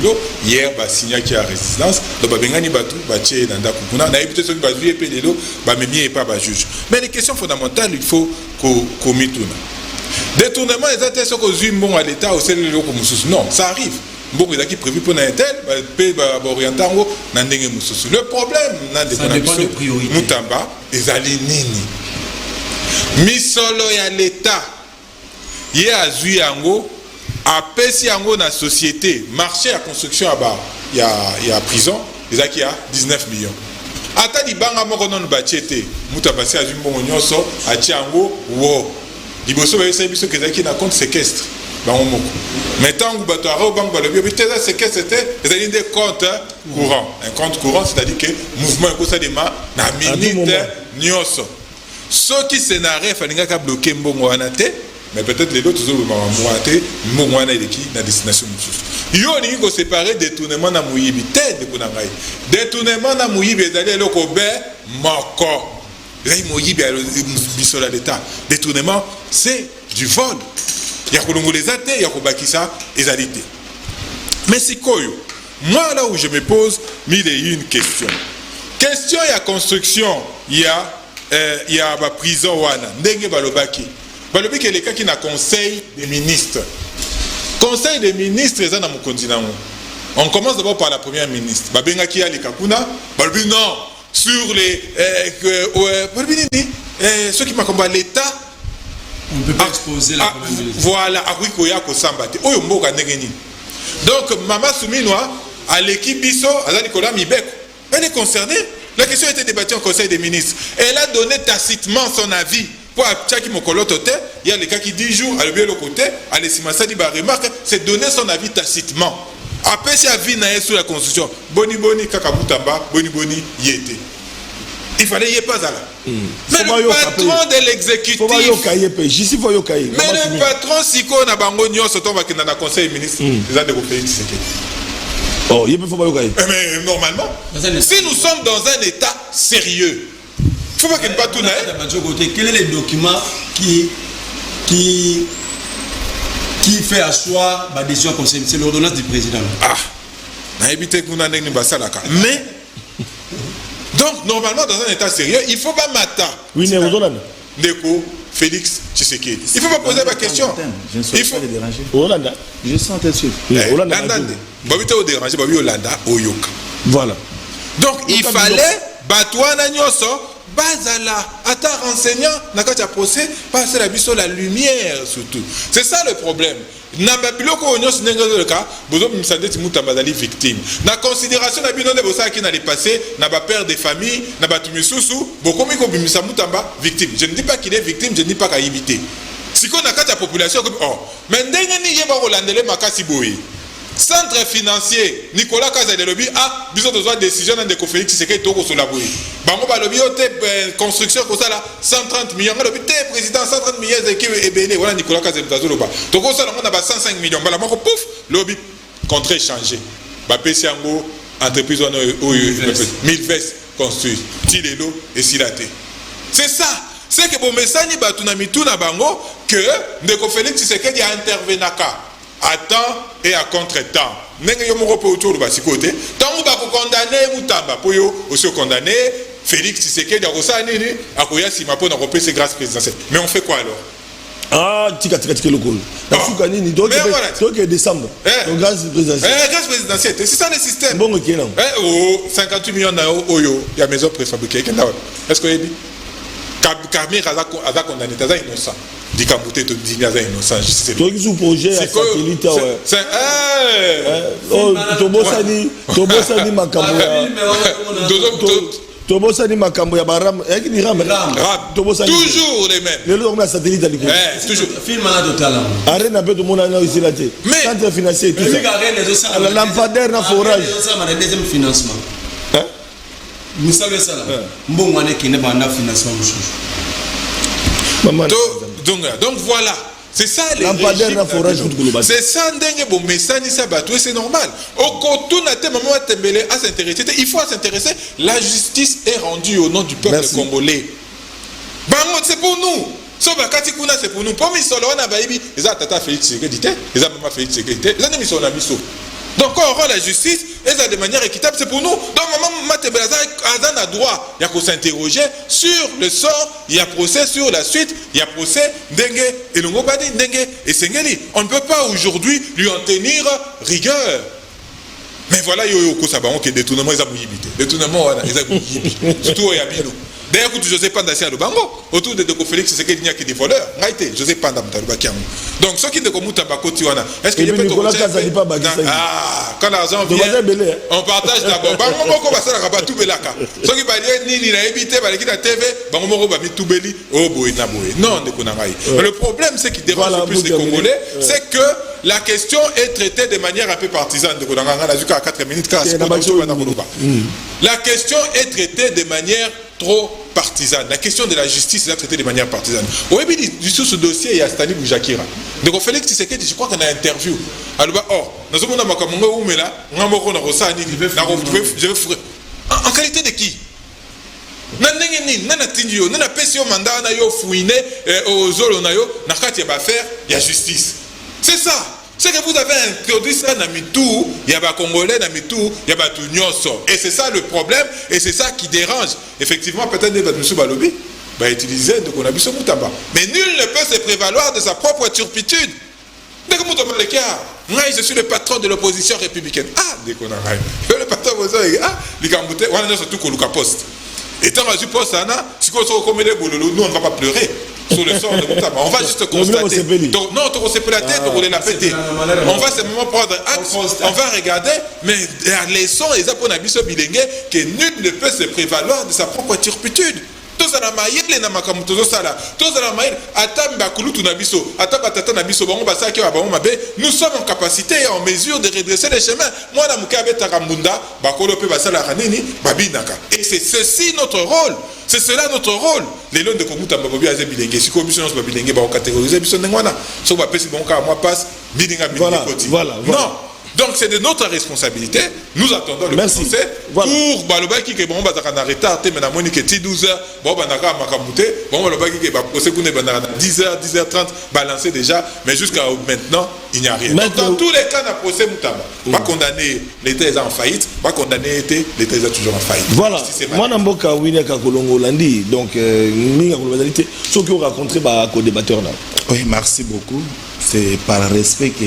il a signé qui a résidence. Donc, il y a juge. Mais les questions fondamentales, il faut qu'on mette tout. Détournement, les intérêts sont bon à l'État au sein de l'État. Non, ça arrive. Bon, il est prévu pour un tel, le problème, Moutamba, les alinini. Misolo ya l'État, il y a Zuyango, a Pessiango dans la société, marché à construction il y a prison, il y a 19 millions. Ata di banga moko non bachete, Moutamba c'est à Zumbo Nyonso, a Tiango, wo. Liboso ba yesa biso kezaki na compte séquestre. Mais tant que vous avez c'est que c'était des comptes courants. Un compte courant, c'est-à-dire que le mouvement est ça des mains, na minute, nyoso. Ceux qui scénarient, il faut bloquer Mbongoanate, mais peut-être les autres Mbongoanate qui na destination. Yo ni ko séparer détournement na muyibi tête de kunangai. Détournement na muyibi ezali eloko be moko. Là muyibi bisola l'état. Détournement, c'est du vol. Il y a les athées, il y a les alité. Mais c'est quoi? Moi, là où je me pose, il y a une question. Question, il y a construction, il y a la prison. Ndenge balobaki. Balobaki est le cas qui n'a conseil des ministres. Conseil des ministres, c'est dans mon continent. On commence d'abord par la première ministre. Babengaki a les Kakuna. Balobi non. Sur les. Ceux qui m'accompagnent l'État. On ne peut pas exposer la première ministre. Voilà, donc, Mama Souminoa, à l'équipe Bisso, elle est concernée. La question a été débattue au Conseil des ministres. Elle a donné tacitement son avis. Pour Tchaki Mokolotote, il y a les cas qui 10 jours, à le côté, à l'Essimassa dit remarque, c'est donner son avis tacitement. Après, si avis n'a sur la Constitution, Boni Kakabutamba, Boni Yété. Il fallait y être pas là. Mais le patron de l'exécutif. Mais le patron, si on a bangonio, c'est on va qu'il y a un conseil ministre. Les a développé. Oh, il faut pas mais normalement, si nous sommes dans un état sérieux, il ne faut pas qu'il n'y ait pas tout là. Quel est le document qui fait asseoir la décision conseil? C'est l'ordonnance du président. Ah, mais. Donc, normalement, dans un état sérieux, il ne faut pas mater. Oui, mais Ndeko, Félix Tshisekedi. Il faut pas poser la question. Je ne souhaite pas les déranger. Hollanda. Je sens tel suite. Hollanda. Babita au déranger, Babi Hollanda, Oyoka. Voilà. Donc il fallait Batouana Nyoso, Bazala, Ata enseignant, Nakata procès, passer la lumière surtout. C'est ça le problème. Nababiloko Onyos Nengo le cas, Bozo Msande Timuta Bazali victime. Na considération na bino de bossa qui n'allait passer, n'a pas père de famille, n'a pas Tumisusu, Bokomiko Bimisamutamba victime. Je ne dis pas qu'il est victime, je ne dis pas qu'il a évité. Si qu'on a la population comme oh, mais ndengeni yeba Rolandele Makasi Boy. Centre financier Nicolas Kaza de lobby a besoin de décision dans des Félix Tshisekedi toko sur la boue. Bango ba lobby ote construction comme ça là 130 millions lobby te président 130 millions équipe ebele voilà Nicolas Kaza de Zoloba. Toko ça on a 105 millions bala moko pouf lobby contre échangé. Ba pesiango entreprise on 1000 vestes construit Tilelo et Silaté. C'est ça. C'est que bon message ba tunamitu na bango que Ndeko Félix Tshisekedi a intervenaka à temps et à contre-temps. Ndenge yo moko po autour de basikote, tant on va condamner Moutamba po yo aussi condamner Félix Tshisekedi a kosa nini akoya sima po na kopé ses grâces présidentielles. Mais on fait quoi alors? Ah, tika le col. La soukani ni donc c'est décembre. Donc grâce présidentielle. Grâce présidentielle, c'est ça le système. Bon OK non. Oh 58 millions na oyo ya maison préfabriquée. Est-ce que dit Kamir a condamné Taza innocent. Dikamouté to Dinaza innocent. Toi qui sous projet à satellite ouais. C'est oh Tobosani makambo ya Tobosani makambo ya baram ni ram Tobosani toujours les mêmes. Le long la satellite à l'école. Toujours film là total. Arène un peu de mon année ici là. Centre financier tout ça. La lampadaire na forage. Ça m'a deuxième financement. Hein? Misalo ça là. Mbongo ane kine banda financement maman. Donc voilà, c'est ça les régimes. C'est ça ndenge bon message ça bateau c'est normal. Au koto na te maman tembele à s'intéresser, il faut s'intéresser. La justice est rendue au nom du peuple congolais. Bango c'est pour nous. Soba kati kuna c'est pour nous. Pour mi solo na baibi, eza tata Félix Tshisekedi te, eza maman Félix Tshisekedi te, eza nemi solo na biso. Donc quand on rend la justice, et ça de manière équitable, c'est pour nous. Donc maman Matebelaza a droit, il y a qu'on s'interroger sur le sort, il y a procès sur la suite, il y a procès Dengue et Longobadi, Dengue et Sengeli. On ne peut pas aujourd'hui lui en tenir rigueur. Mais voilà, il y a un sabaron qui est détournement, ils ont mouillibité. Détournement, ils ont mouillibité. Surtout au Yabino. D'ailleurs, José Panda c'est à Lubango. Autour de Ndeko Félix, c'est qu'il n'y a que des voleurs. José Panda Mtalubakiam. Donc, ceux qui ne commutent pas Kotiwana, est-ce qu'il y a pas quand l'argent vient, on partage d'abord. Bango Moko va se rabattre tout belaka. Ceux qui vont dire ni la éviter, va l'équipe de TV, Bango Moko va mettre tout beli, oh boy, na boy. Non, Ndeko Nangaï. Mais le problème, c'est qu'il dérange le plus les Congolais, c'est que la question est traitée de manière un peu partisane. Ndeko Nangaï, on a jusqu'à 4 minutes, la question est traitée de manière trop partisane. La question de la justice est traitée de manière partisane. Au début du ce dossier, il y a Stani Boujakira. Donc, Félix Tshisekedi, je crois qu'on a une interview. Alors, nous avons en qualité de qui? Il y a justice. C'est ça. C'est que vous avez introduit ça dans Mitou, il y a des Congolais dans Mitou, il y a des Tunyoso. Et c'est ça le problème, et c'est ça qui dérange. Effectivement, peut-être que M. Balobi va utiliser de Konabiso Moutamba. Mais nul ne peut se prévaloir de sa propre turpitude. Je suis le patron de l'opposition républicaine. Ah, le patron de l'opposition Post. Et tant que poste, si nous on ne va pas pleurer sur le sort de Moutamba. On va juste constater. Donc, non, on se peut la tête, on la péter. On va simplement prendre acte, on va regarder, mais les leçon et les aponabiso bilingue que nul ne peut se prévaloir de sa propre turpitude. Tous à la maïle na makamutozo sala. Tous à la maïle atamba kulutu nabiso, ataba tata nabiso bango basaki wa bango mabe. Nous sommes en capacité et en mesure de redresser les chemins. Moi na mukabe takambunda bakolo pe basala kanini babinaka. Et c'est ceci notre rôle. C'est cela notre rôle. Les lois de Komuta Mbabobi Azé Bilingue. Si commission soit Bilingue, on catégorise biso nengwana. So ba pesi bonka moi passe bilinga bilingue. Voilà. Non. Donc c'est de notre responsabilité. Nous attendons le procès pour balobaki que bon bazaka na retard te mena moni que 12h bon banaka makamute bon balobaki que ba procès kune banaka 10h 10h30 balancé déjà mais jusqu'à maintenant il n'y a rien. Donc, dans tous les cas na procès Moutamba va condamner l'État est en faillite, va condamner l'État est toujours en faillite. Voilà. Moi na mboka wina ka kolongo landi donc ninga kolobalité ceux qui ont rencontré ba ko débatteur là. Oui, merci beaucoup. C'est par respect que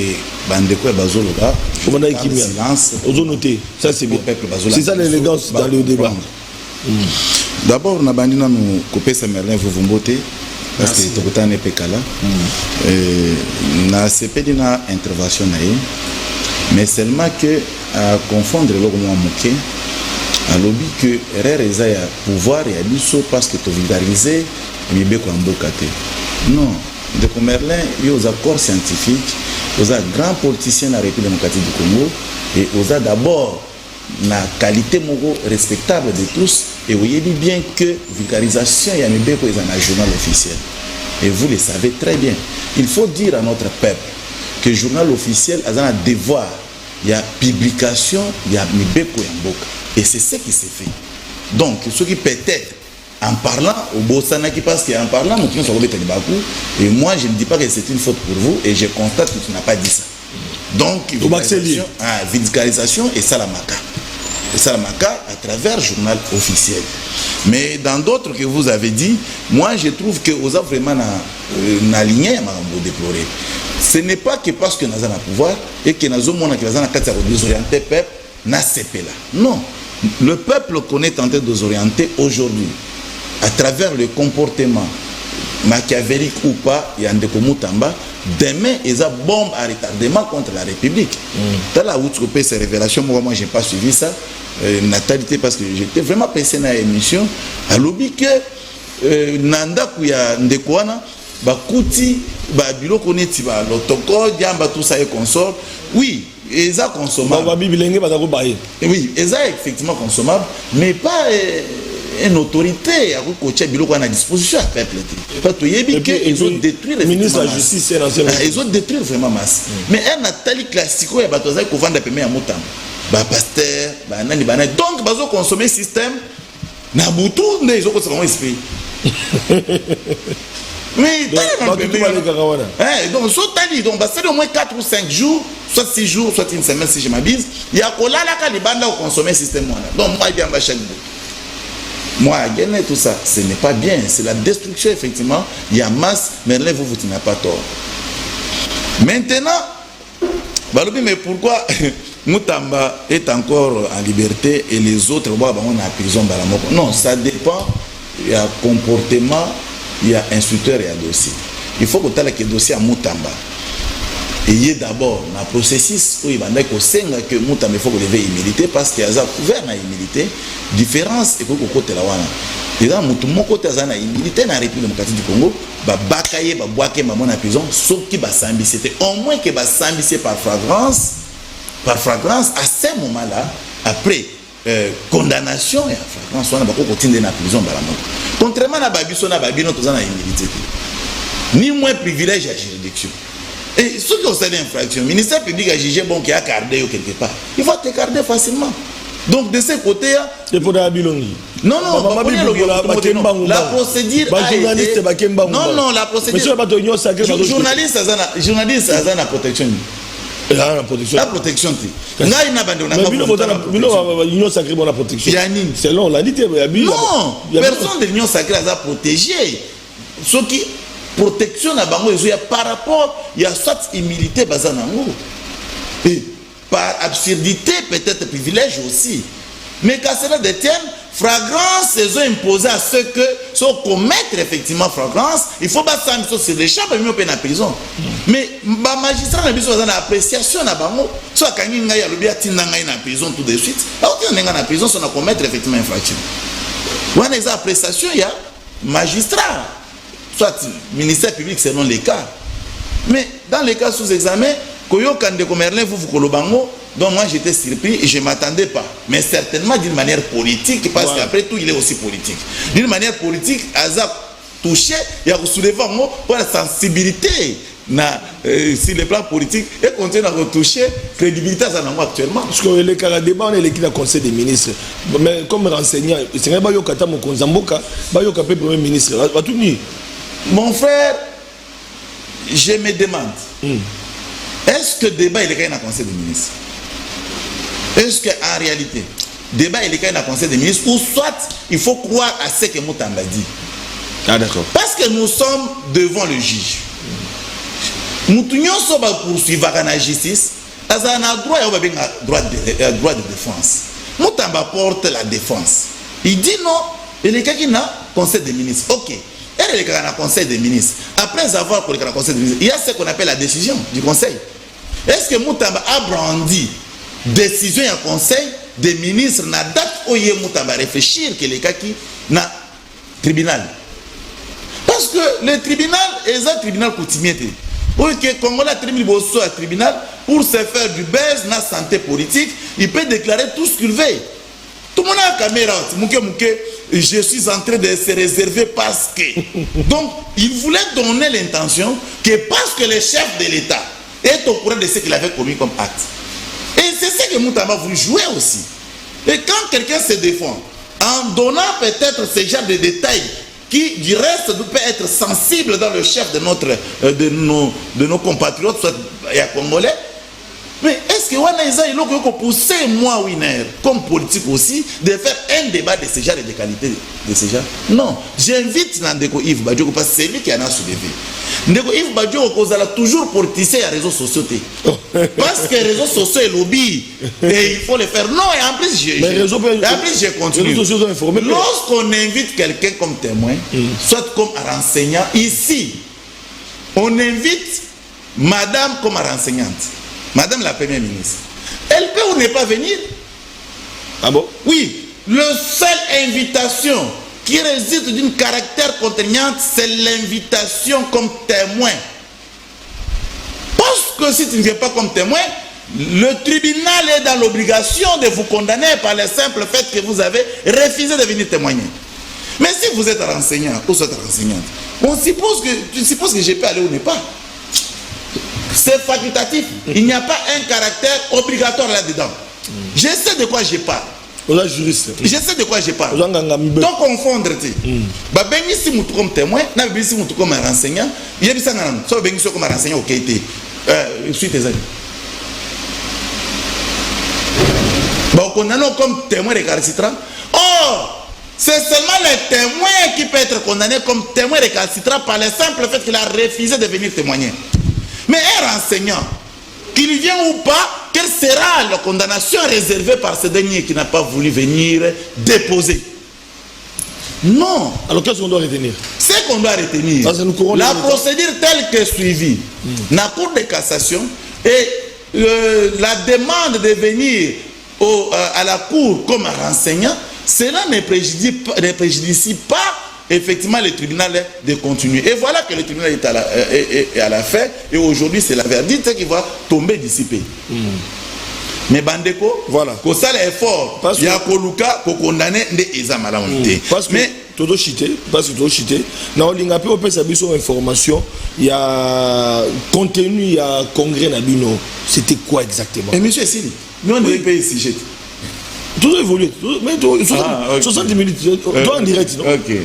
Bandeko et Bazologa. Silence. Aux noté. Ça c'est bien. C'est ça l'élégance dans le débat. D'abord, on a bandina nous couper ce Merlin vous voter parce que tout le temps n'est pas là. Na CP dina intervention naïe, mais seulement que à confondre le moins moqué, à lobby que RRZ a pouvoir et à biso parce que tu vulgariser mais bien qu'on bocate. Non. De Merlin, il y a aux accords scientifiques, aux grands politiciens de la République démocratique du Congo et aux d'abord la qualité morale respectable de tous et vous voyez bien que vulgarisation il y a un journal officiel et vous le savez très bien. Il faut dire à notre peuple que le journal officiel a un devoir, il y a publication, il y a et c'est ce qui s'est fait. Donc ce qui peut-être en parlant au Bossanaki parce qu'en parlant et moi je ne dis pas que c'est une faute pour vous et je constate que tu n'as pas dit ça. Donc vulgarisation et salamaka à travers le journal officiel. Mais dans d'autres que vous avez dit, moi je trouve que vous avez vraiment aligné à déplorer. Ce n'est pas que parce que nous avons le pouvoir et que nous avons désorienté le peuple, non, le peuple qu'on est en train de désorienter aujourd'hui à travers le comportement machiavélique ou pas, il y a un Moutamba, demain, il y a une bombe à retardement contre la République. Dans la route, ces révélations, moi, je n'ai pas suivi ça, natalité, parce que j'étais vraiment pressé dans l'émission, à l'objet que Nanda, il y a un décoana, Bakouti, Bilo Koneti, l'Otoko, Diamba, tout ça et consort, oui, ils sont consommables. Oui, ils sont effectivement consommables, mais pas une autorité à la disposition à peuple. Ils ont détruit les ministre de la justice. Ils ont détruit vraiment masse. Mais un Nathalie classico, il y a des gens qui vendent des paiements à Moutam. Pasteur, donc, ils ont consommé le système. Nabutu, ils ont consommé l'esprit. Mais donc, c'est au moins 4 ou 5 jours, soit 6 jours, soit une semaine si je m'abuse. Il y a que là, les bandes ont consommé le système. Donc, moi, il y a chaque bout. Moi, tout ça, ce n'est pas bien. C'est la destruction, effectivement. Il y a masse, mais là, vous n'avez pas tort. Maintenant, mais pourquoi Moutamba est encore en liberté et les autres, on est en prison? Non, ça dépend. Il y a comportement, il y a instructeur et il y a dossier. Il faut que tu aies le dossier à Moutamba. Et il y a d'abord un processus où il va dire que Moutamba faut que lever humilité parce qu'il y a couvert la humilité. Différence et que côté la wana. Et là mon côté a na humilité dans la République démocratique du Congo, ba bakaye ba boaké ba mona prison, sauf qui ba sambi c'était au moins que ba sambi c'est par flagrance à ce moment-là après condamnation et flagrance on va continuer dans la prison ba la mort. Contrairement à babiso na babino to za na humilité. Ni moins privilège à juridiction. Et ceux qui ont fait l'infraction, le ministère public a jugé bon qu'il y a cardé ou quelque part. Il va te carder facilement. Donc de ce côté là. Non, la procédure a été... Non, la procédure... Journaliste a la protection. La protection. Selon la dit. Non, personne de l'Union sacrée a protégé. Ce qui... protection à bango par rapport il y a soit humilité bazanango et par absurdité peut-être privilège aussi mais qu'à cela détienne flagrance ils ont imposé à ceux que sont commettre effectivement flagrance il faut pas ça sur les champs mais on en prison mais ba magistrat na biso dans appréciation na bango soit kangi ngai alobi atinda ngai na prison tout de suite alors que on na prison on a commettre effectivement infraction on a appréciation il y a magistrat soit ministère public selon les cas. Mais dans les cas sous examen, Koyo Kande Merlin vous kolobango, donc moi j'étais surpris et je ne m'attendais pas. Mais certainement d'une manière politique, parce qu'après tout il est aussi politique. D'une manière politique, Azap touché, il y a soulevé pour la sensibilité sur le plan politique et continue à retoucher crédibilité à Zanango actuellement. Parce que le cas débat on est l'équipe du Conseil des ministres. Mais comme renseignant, c'est vrai que Kata Mokonzamboka, Bayoka Premier ministre. Mon frère, je me demande, est-ce que le débat est le cas dans le Conseil des ministres? Est-ce qu'en réalité, le débat est le cas dans le Conseil des ministres ou soit il faut croire à ce que Moutamba dit? Ah d'accord. Parce que nous sommes devant le juge. Nous sommes poursuivre la justice. Nous avons droit de défense. Moutamba porte la défense. Il dit non. Il est quelqu'un dans le Conseil des ministres. Ok. Elle est dans le Conseil des ministres. Après avoir pour le Conseil des ministres, il y a ce qu'on appelle la décision du Conseil. Est-ce que Moutamba a brandi décision en Conseil des ministres na date où il Moutamba réfléchir que les cas qui na tribunal? Parce que le tribunal est un tribunal coutumier. Oui, que Congolais a tribunal pour se faire du buzz dans la santé politique, il peut déclarer tout ce qu'il veut. Tout le monde a la caméra. Je suis en train de se réserver parce que. Donc, il voulait donner l'intention que parce que le chef de l'État est au courant de ce qu'il avait commis comme acte. Et c'est ce que Moutamba a voulu jouer aussi. Et quand quelqu'un se défend, en donnant peut-être ce genre de détails, qui du reste peut être sensible dans le chef de nos compatriotes, soit congolais. Mais est-ce que il a poussé moi, Winner, comme politique aussi, de faire un débat de ce genre et de qualité de ce genre? Non. J'invite Ndeko Yves Badjo, parce que c'est lui qui en a soulevé. Ndeko Yves Badjo, a toujours politisé les réseaux sociaux. Parce que les réseaux sociaux est lobby. Et il faut le faire. Non, et en plus, je continue. Lorsqu'on invite quelqu'un comme témoin, soit comme renseignant, ici, on invite madame comme renseignante. Madame la Première ministre. Elle peut ou ne pas venir? Ah bon? Oui. La seule invitation qui réside d'un caractère contraignant, c'est l'invitation comme témoin. Parce que si tu ne viens pas comme témoin, le tribunal est dans l'obligation de vous condamner par le simple fait que vous avez refusé de venir témoigner. Mais si vous êtes renseignant ou soit renseignante, tu supposes que je peux aller ou ne pas. C'est facultatif. Il n'y a pas un caractère obligatoire là-dedans. Je sais de quoi je parle. Juriste. Je sais de quoi je parle. Donc confondre. Ben si vous comme témoin, si vous comme renseignant, il y a des gens comme renseignant au Kété. Je suis tes amis. Bon, on a comme témoin récalcitrant. Or, c'est seulement le témoin qui peut être condamné comme témoin récalcitrant par le simple fait qu'il a refusé de venir témoigner. Mais un renseignant, qu'il vienne ou pas, quelle sera la condamnation réservée par ce dernier qui n'a pas voulu venir déposer? Non. Alors qu'est-ce qu'on doit retenir? Ce qu'on doit retenir, la procédure telle que suivie, la Cour de cassation et la demande de venir à la Cour comme renseignant, cela ne préjudicie pas effectivement le tribunal de continuer. Et voilà que le tribunal est à la fin. Et aujourd'hui, c'est la verdict qui va tomber d'ici peu. Mais Bandeko, voilà. Que ça l'effort, il y a Koluka pour condamner des examens. Parce que tout chité, dans l'ingapé on peut savoir sur information, il y a contenu, il y a congrès Nabino. C'était quoi exactement? Et monsieur Sili, nous on est pays ici. Tout évolue. Mais 60 minutes, toi en direct.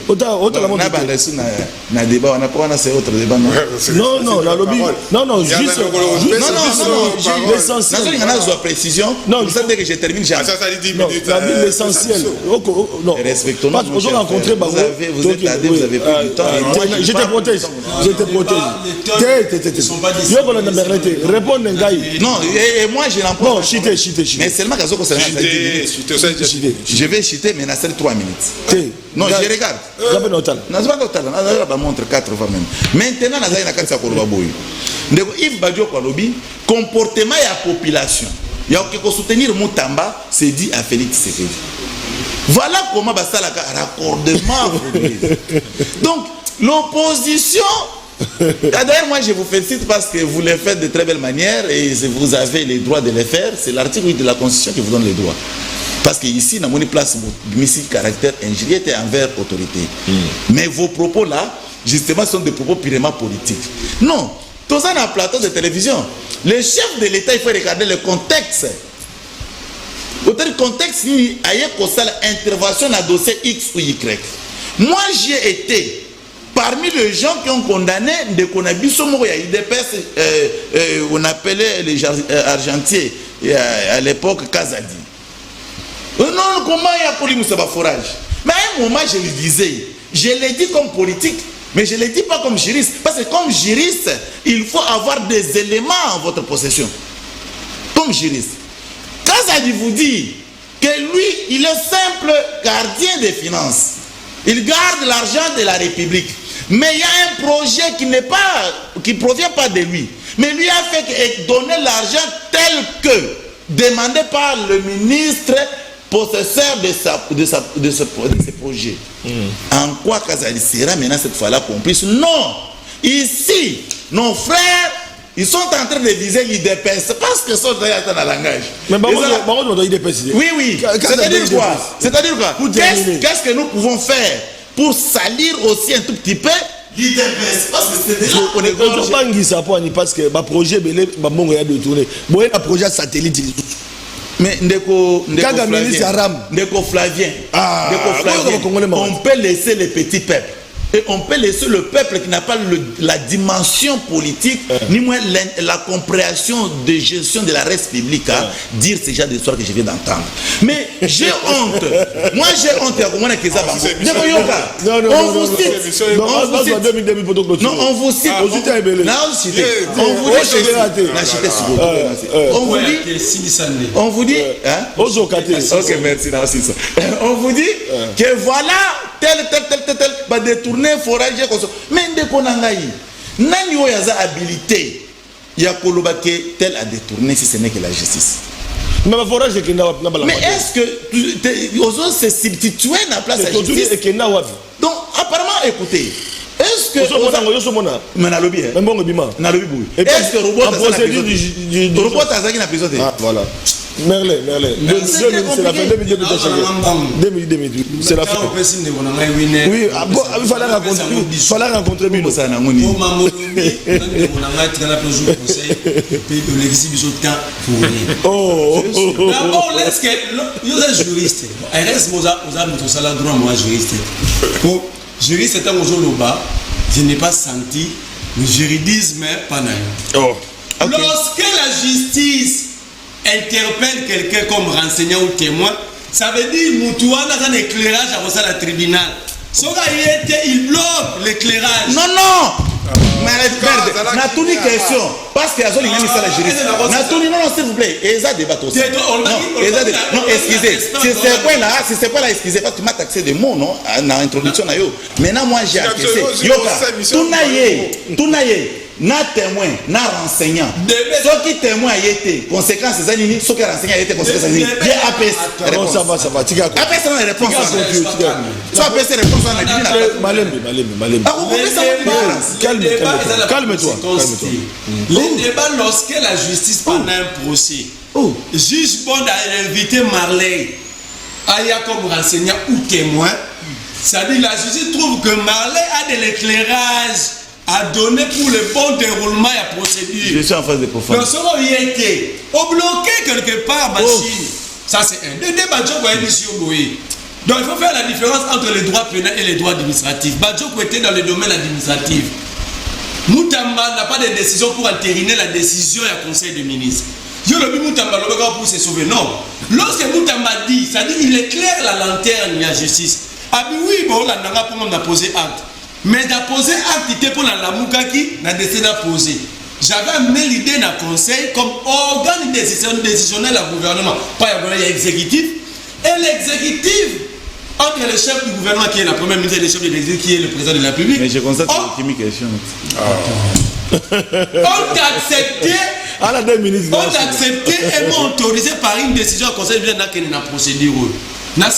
Autant la montre. On a débat, on a pas un autre débat. Non, la lobby. Non, juste l'essentiel. Il y a une précision. Non, vous savez que je termine, j'ai l'essentiel. Non, respectons. Vous rencontrez vous êtes là, vous avez pris du temps. Je te protège. Réponds, Ngaï. Non, et moi je n'en pas. Non, chité. Mais seulement quand ça je vais chiter, mais il y a 3 minutes. Non, je regarde. Je vais montrer 4 fois même. Maintenant, il y a 4 fois. Yves Badjo Kolobi, comportement de la population. Il y a que soutenir Moutamba, c'est dit à Félix Tshisekedi. Voilà comment ça la raccordement. Donc, l'opposition. D'ailleurs, moi je vous félicite parce que vous le faites de très belle manière et vous avez les droits de le faire. C'est l'article 8 de la Constitution qui vous donne les droits. Parce qu'ici, dans mon place, ici, caractère injurieux envers l'autorité. Mais vos propos là, justement, sont des propos purement politiques. Non, Tout ça dans un plateau de télévision. Le chef de l'État, il faut regarder le contexte. Autant le contexte, il y a une intervention dans le dossier X ou Y. Moi, j'y ai été parmi les gens qui ont condamné de Konabiso Moria, on appelait les argentiers à l'époque Kazadi. Non, comment il y a pour lui forage? Mais à un moment, je le disais, je l'ai dit comme politique, mais je ne le dis pas comme juriste. Parce que comme juriste, il faut avoir des éléments en votre possession. Comme juriste. Kazadi vous dit que lui, il est simple gardien des finances. Il garde l'argent de la République. Mais il y a un projet qui ne provient pas de lui. Mais lui a fait donner l'argent tel que demandé par le ministre possesseur de ce projet. En quoi Kazadi sera maintenant cette fois-là complice? Non. Ici, nos frères, ils sont en train de viser l'IDPS parce que sont dans le langage. Mais oui. C'est-à-dire quoi? Qu'est-ce que nous pouvons faire pour salir aussi un tout petit peu l'IDPS? Parce que c'est déjà on est parce que le projet est détourné. Un projet satellite. Mais Ndeko Flavien, on peut laisser les petits peuples. Et on peut laisser le peuple qui n'a pas la dimension politique, ni moins la compréhension de gestion de la res publique, dire ce genre d'histoire que je viens d'entendre. Mais j'ai honte. Moi j'ai honte. On vous cite. On vous cite. On vous dit. Ok, merci. On vous dit que voilà tel va détourner forager. Mais ndeko nangai nani oyaza habilité ya kolobake tel a détourné si ce n'est que la justice. Mais est-ce que aux se substituer à la place de la justice? Donc apparemment écoutez, est-ce que est-ce que robot azaki na prison? Voilà. Merlin. C'est la fin 2018. C'est la fin. Oui, il fallait rencontrer Bino. D'abord, est-ce que vous êtes juriste? Reste moi juriste. Juriste, c'est un bas. Je n'ai pas senti le juridisme pas lorsque la justice interpelle quelqu'un comme renseignant ou témoin, ça veut dire Moutouana a un éclairage à la tribunal. Il bloque l'éclairage. Non. Mais n'a tout une question. Parce qu'il y a une ça la juriste. Non, s'il vous plaît. Et ça débat aussi. Non, excusez. Si c'est pas là, excusez, parce que tu m'as taxé des mots, non? Dans l'introduction. Maintenant, moi, j'ai accusé. Tout na témoin, na renseignant. Ceux qui témoignent y étaient conséquences des animaux, ceux qui renseignent y étaient conséquences des animaux. J'ai APS. Ça va. APS dans les réponses. Tu as APS réponse dans la Bible. Calme-toi. Le débat lorsque la justice prend un procès, juge Bond a invité Marley Aya comme renseignant ou témoin. Ça dit la justice trouve que Marley a de l'éclairage à donner pour le bon déroulement et la procédure. Je suis en phase de profane. Donc, ce qu'on y était, au bloqué quelque part, machine. Ça, c'est un. Donc, il faut faire la différence entre les droits pénals et les droits administratifs. Badjoko était dans le domaine administratif. Moutamba n'a pas de décision pour entériner la décision du conseil des ministres. Moutamba pour se sauver. Non. Lorsque Moutamba dit, ça dit il éclaire la lanterne de la justice. Ah oui, bon, là, on a posé acte. Mais d'apposer acte pour la Moukaki, n'a décidé d'apposer. J'avais amené l'idée d'un conseil comme organe décisionnel au gouvernement, pas l'exécutif. Et l'exécutif, entre le chef du gouvernement qui est la première ministre et le chef de l'exécutif qui est le président de la République. Mais je constate que c'est une question. On t'a accepté. On t'a accepté et m'ont autorisé par une décision au conseil de la procédure. Maintenant,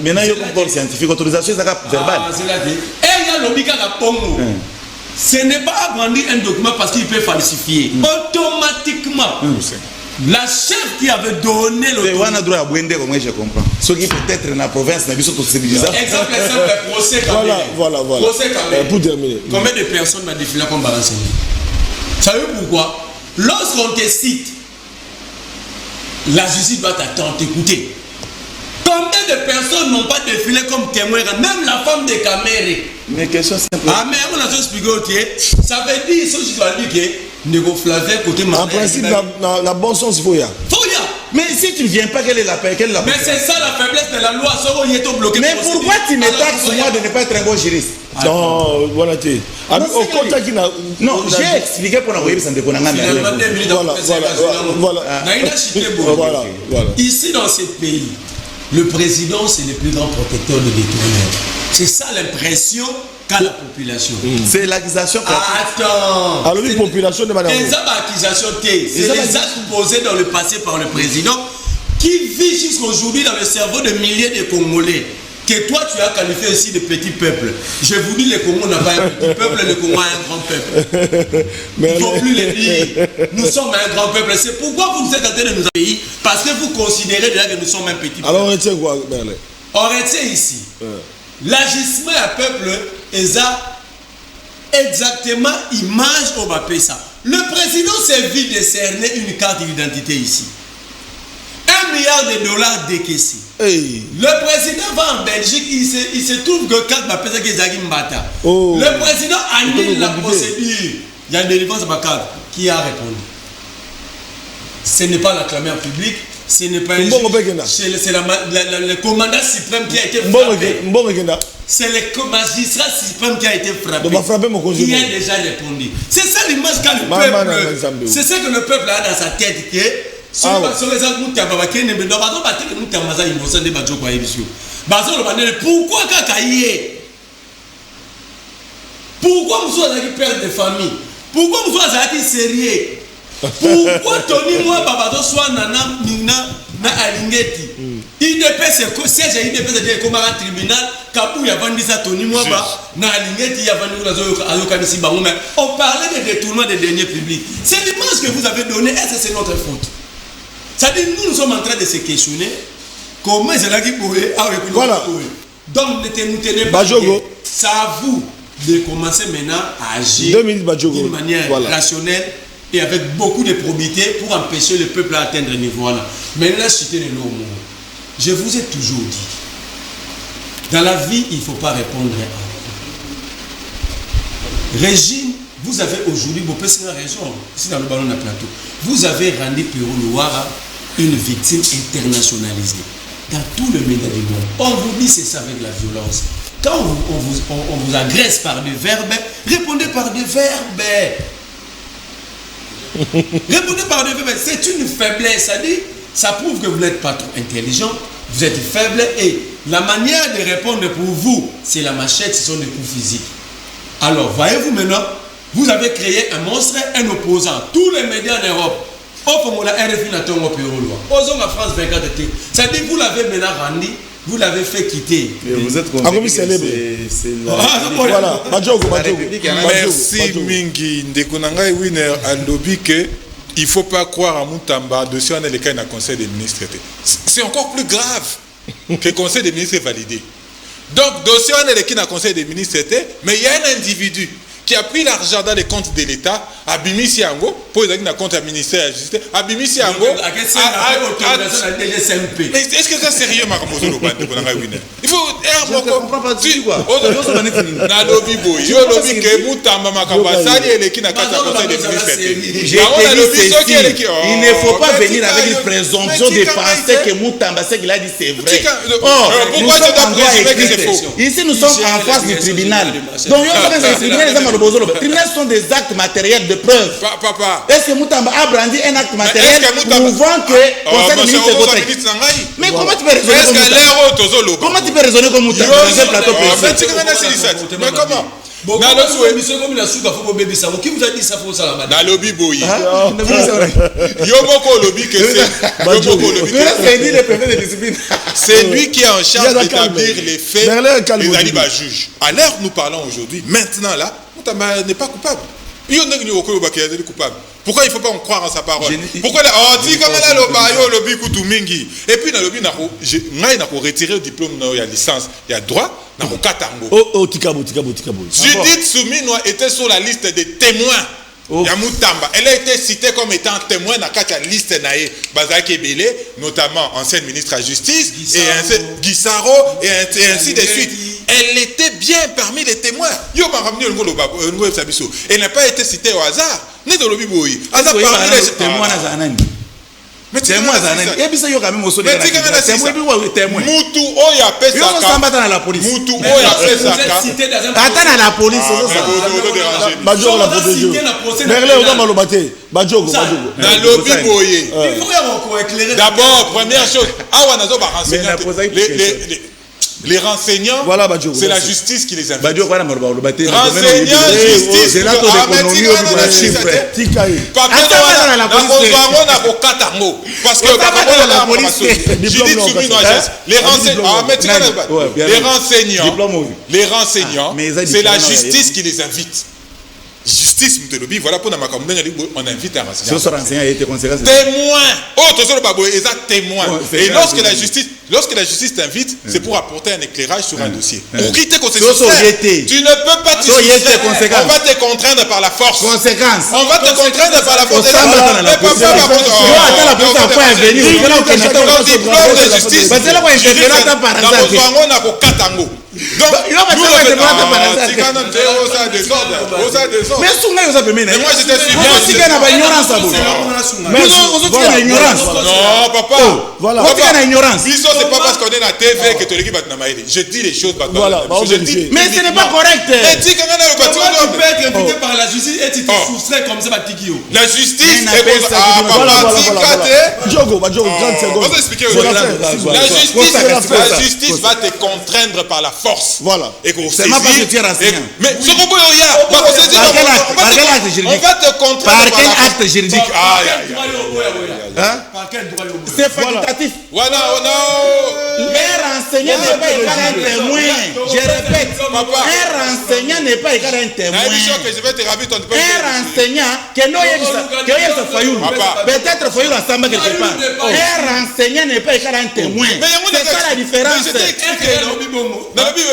il y a un rapport scientifique, autorisation verbale. Et il y a l'obligé à Pongo. Ce n'est pas agrandir un document parce qu'il peut falsifier. Automatiquement, la chef qui avait donné l'autorisation. Je comprends. Ceux qui peut-être dans la province n'ont pas de civilisation. Exemple, le procès. Voilà. Procès pour terminer. Combien de personnes m'a défilé comme renseigné? Savez pourquoi? Lorsqu'on te cite, la justice doit t'attendre, t'écouter. Combien de personnes n'ont pas défilé comme témoin, même la femme de Caméré? Mais question simple. Ah, mais on a juste expliqué, ok? Ça veut dire, ce que je dois dire, que Nego Flavien, côté En principe, la bon sens, il faut y aller. Mais si tu ne viens pas, quelle est la paix? Mais c'est ça la faiblesse de la loi. Bloqué. Mais pourquoi tu me taxes moi de ne pas être un bon juriste? Non, voilà, tu non, j'ai expliqué pour l'envoyer ça. Voilà. Ici, dans ce pays, le président, c'est le plus grand protecteur de détourneurs. C'est ça l'impression qu'a la population. C'est l'accusation. Attends. Alors, la population de madame. Les accusations, c'est les actes posés dans le passé par le président qui vit jusqu'aujourd'hui dans le cerveau de milliers de Congolais. Que toi, tu as qualifié aussi de petit peuple. Je vous dis, le Congo n'a pas un petit peuple, le Congo a un grand peuple. Il ne faut plus le dire. Nous sommes un grand peuple. C'est pourquoi vous êtes en train de nous accueillir. Parce que vous considérez déjà que nous sommes un petit peuple. Alors, on retient quoi, Berlin? On retient ici. L'agissement à peuple est exactement image au Bapesa. Le président s'est vu décerner une carte d'identité ici. $1 milliard décaissés. Hey. Le président va en Belgique, il se trouve que carte Bapesa qui est Mbata. Le président annule la procédure. Il y a une délivrance de ma carte. Qui a répondu? Ce n'est pas l'acclameur public. Ce n'est pas un c'est le commandant suprême qui a été frappé. C'est le magistrat suprême qui a été frappé. Qui a déjà répondu. C'est ça l'image qu'a le peuple. C'est ce que le peuple a dans sa tête. Pourquoi vous avez père de famille? Pourquoi vous avez sérieux? Pourquoi Tony moi Babato soit nana na alingeti? Il ne peut se siège il ne peut se dire comme un tribunal Kabou ya vendu ça Tony moi na alingeti ya vendu azokanisi bango mais on parlait de détournement des deniers publics. C'est l'image que vous avez donnée. Est-ce que c'est notre faute? Ça dit nous sommes en train de se questionner comment c'est là qui pourrait voilà. Donc ne tenez pas. C'est à vous de commencer maintenant à agir d'une manière rationnelle et avec beaucoup de probité pour empêcher le peuple à atteindre ce niveau-là. Maintenant, je vous ai toujours dit, dans la vie, il ne faut pas répondre à Régine, vous avez aujourd'hui, vous pouvez faire raison, ici dans le ballon de plateau, vous avez rendu Pierrot Louara une victime internationalisée dans tout le média du monde. On vous dit c'est ça avec la violence. Quand on vous agresse par des verbes, répondez par des verbes. Répondez par des verbes. C'est une faiblesse. Ça prouve que vous n'êtes pas trop intelligent, vous êtes faible et la manière de répondre pour vous, c'est la machette, ce sont des coups physiques. Alors, voyez-vous maintenant, vous avez créé un monstre, un opposant. Tous les médias en Europe, RFI n'a pas osons la France 24 été. C'est-à-dire vous l'avez maintenant rendu, vous l'avez fait quitter. Vous êtes comme célèbre. Voilà. Merci Mingi. Ndekonanga Winner a lobby que il ne faut pas croire à Moutamba dossier en élecant un conseil des ministres. C'est encore plus grave que le conseil des ministres est validé. Donc dossier en élecant un conseil des ministres mais il y a un individu qui a pris l'argent dans les comptes de l'État, à Bimisi Ango, pour les comptes à ministère de la Justice, à Bimisi Ango. Mais est-ce que c'est sérieux, Makamozo Loban? Il faut. Je ne comprends pas du tout quoi. Na lobby boy, yo lobby que Moutamba Makabasali et les qui n'a qu'à conseil des ministres. Il ne faut pas venir avec une présomption de penser que Moutamba, ce qu'il a dit, c'est vrai. Pourquoi tu dois présumer que c'est faux? Ici, nous sommes en face du tribunal. Donc, les tribunaux sont des actes matériels de preuve. Papa. Est-ce que Moutamba a brandi un acte matériel prouvant que le conseil des ministres est voté? Mais comment tu peux raisonner comme Moutamba? Comment tu peux raisonner comme Moutamba dans un plateau précis? Mais comment? Qui vous a dit ça pour ça? Na lobby boy. Yomoko lobby que c'est lui qui est en charge d'établir les faits des alibas juges. À l'heure nous parlons aujourd'hui, maintenant là, Moutamba n'est pas coupable. Pourquoi il ne faut pas en croire en sa parole? Pourquoi on dit comme là le lobby kutu mingi et puis dans le lobby n'a pas retiré le diplôme, il y a licence, il y a droit. Judith Souminois était sur la liste des témoins Yamoutamba, elle a été citée comme étant témoin dans la liste naïe Bazaki Ebele, notamment ancienne ministre de la Justice, Guissaro, et ainsi de suite. Elle était bien parmi les témoins. Elle n'a pas été citée au hasard. Ni de l'obi boy. Hasard parmi les témoins. Mais témoin et puis ça yo quand même au sol témoin mutu oya pesa yo samba dans la police mutu oya pesa attends à la police ça Bajo la protéger Merlé on va malobate Bajo na lobby boye il faut éclairer d'abord première chose awa nazo ba renseigner les renseignants, voilà, c'est la justice qui les invite. Renseignants, justice, c'est là parce que les renseignants, c'est la justice qui les invite. Justice, voilà pour on invite un renseignement. Témoin. Témoin. Et lorsque la justice t'invite, c'est pour apporter un éclairage sur un dossier. Pour quitter tu ne peux pas te soustraire. On va te contraindre par la force. Conséquence. On va te contraindre par la force. Mais moi j'étais suivi. Non, papa. Voilà. C'est pas parce qu'on est dans la TV que tu l'équipe va je dis les choses. Mais ce n'est pas correct. Tu peux être invité par la justice et tu te soustrais comme ça. La justice la justice va te contraindre par la force. Voilà. C'est ma part de tir à mais ce qu'on peut on va te contraindre par quel acte juridique? Par quel droit? C'est facultatif. Voilà, un enseignant n'est pas égal à un témoin. Je répète, un enseignant n'est pas égal à un témoin. Un enseignant peut-être Fayoul ensemble quelque part. Un enseignant n'est pas égal à un témoin. C'est ça la différence.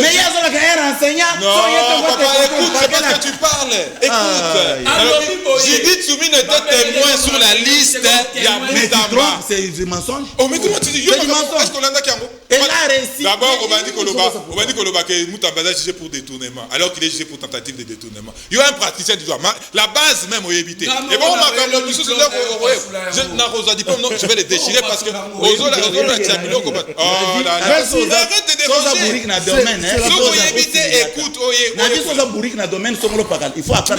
Mais il y a un enseignant. Non, papa, écoute, c'est parce que tu parles. Écoute. Judith Soumine était témoin sur la liste. Il y a Moutamba. C'est du mensonge. Oh, mais comment tu dis? D'abord, on va dire que Moutamba est jugé pour détournement, alors qu'il est jugé pour tentative de détournement. Il y a un praticien du droit. La base même, on évité. Et bon, je vais les déchirer parce que. Arrête de déranger. Écoute, il faut apprendre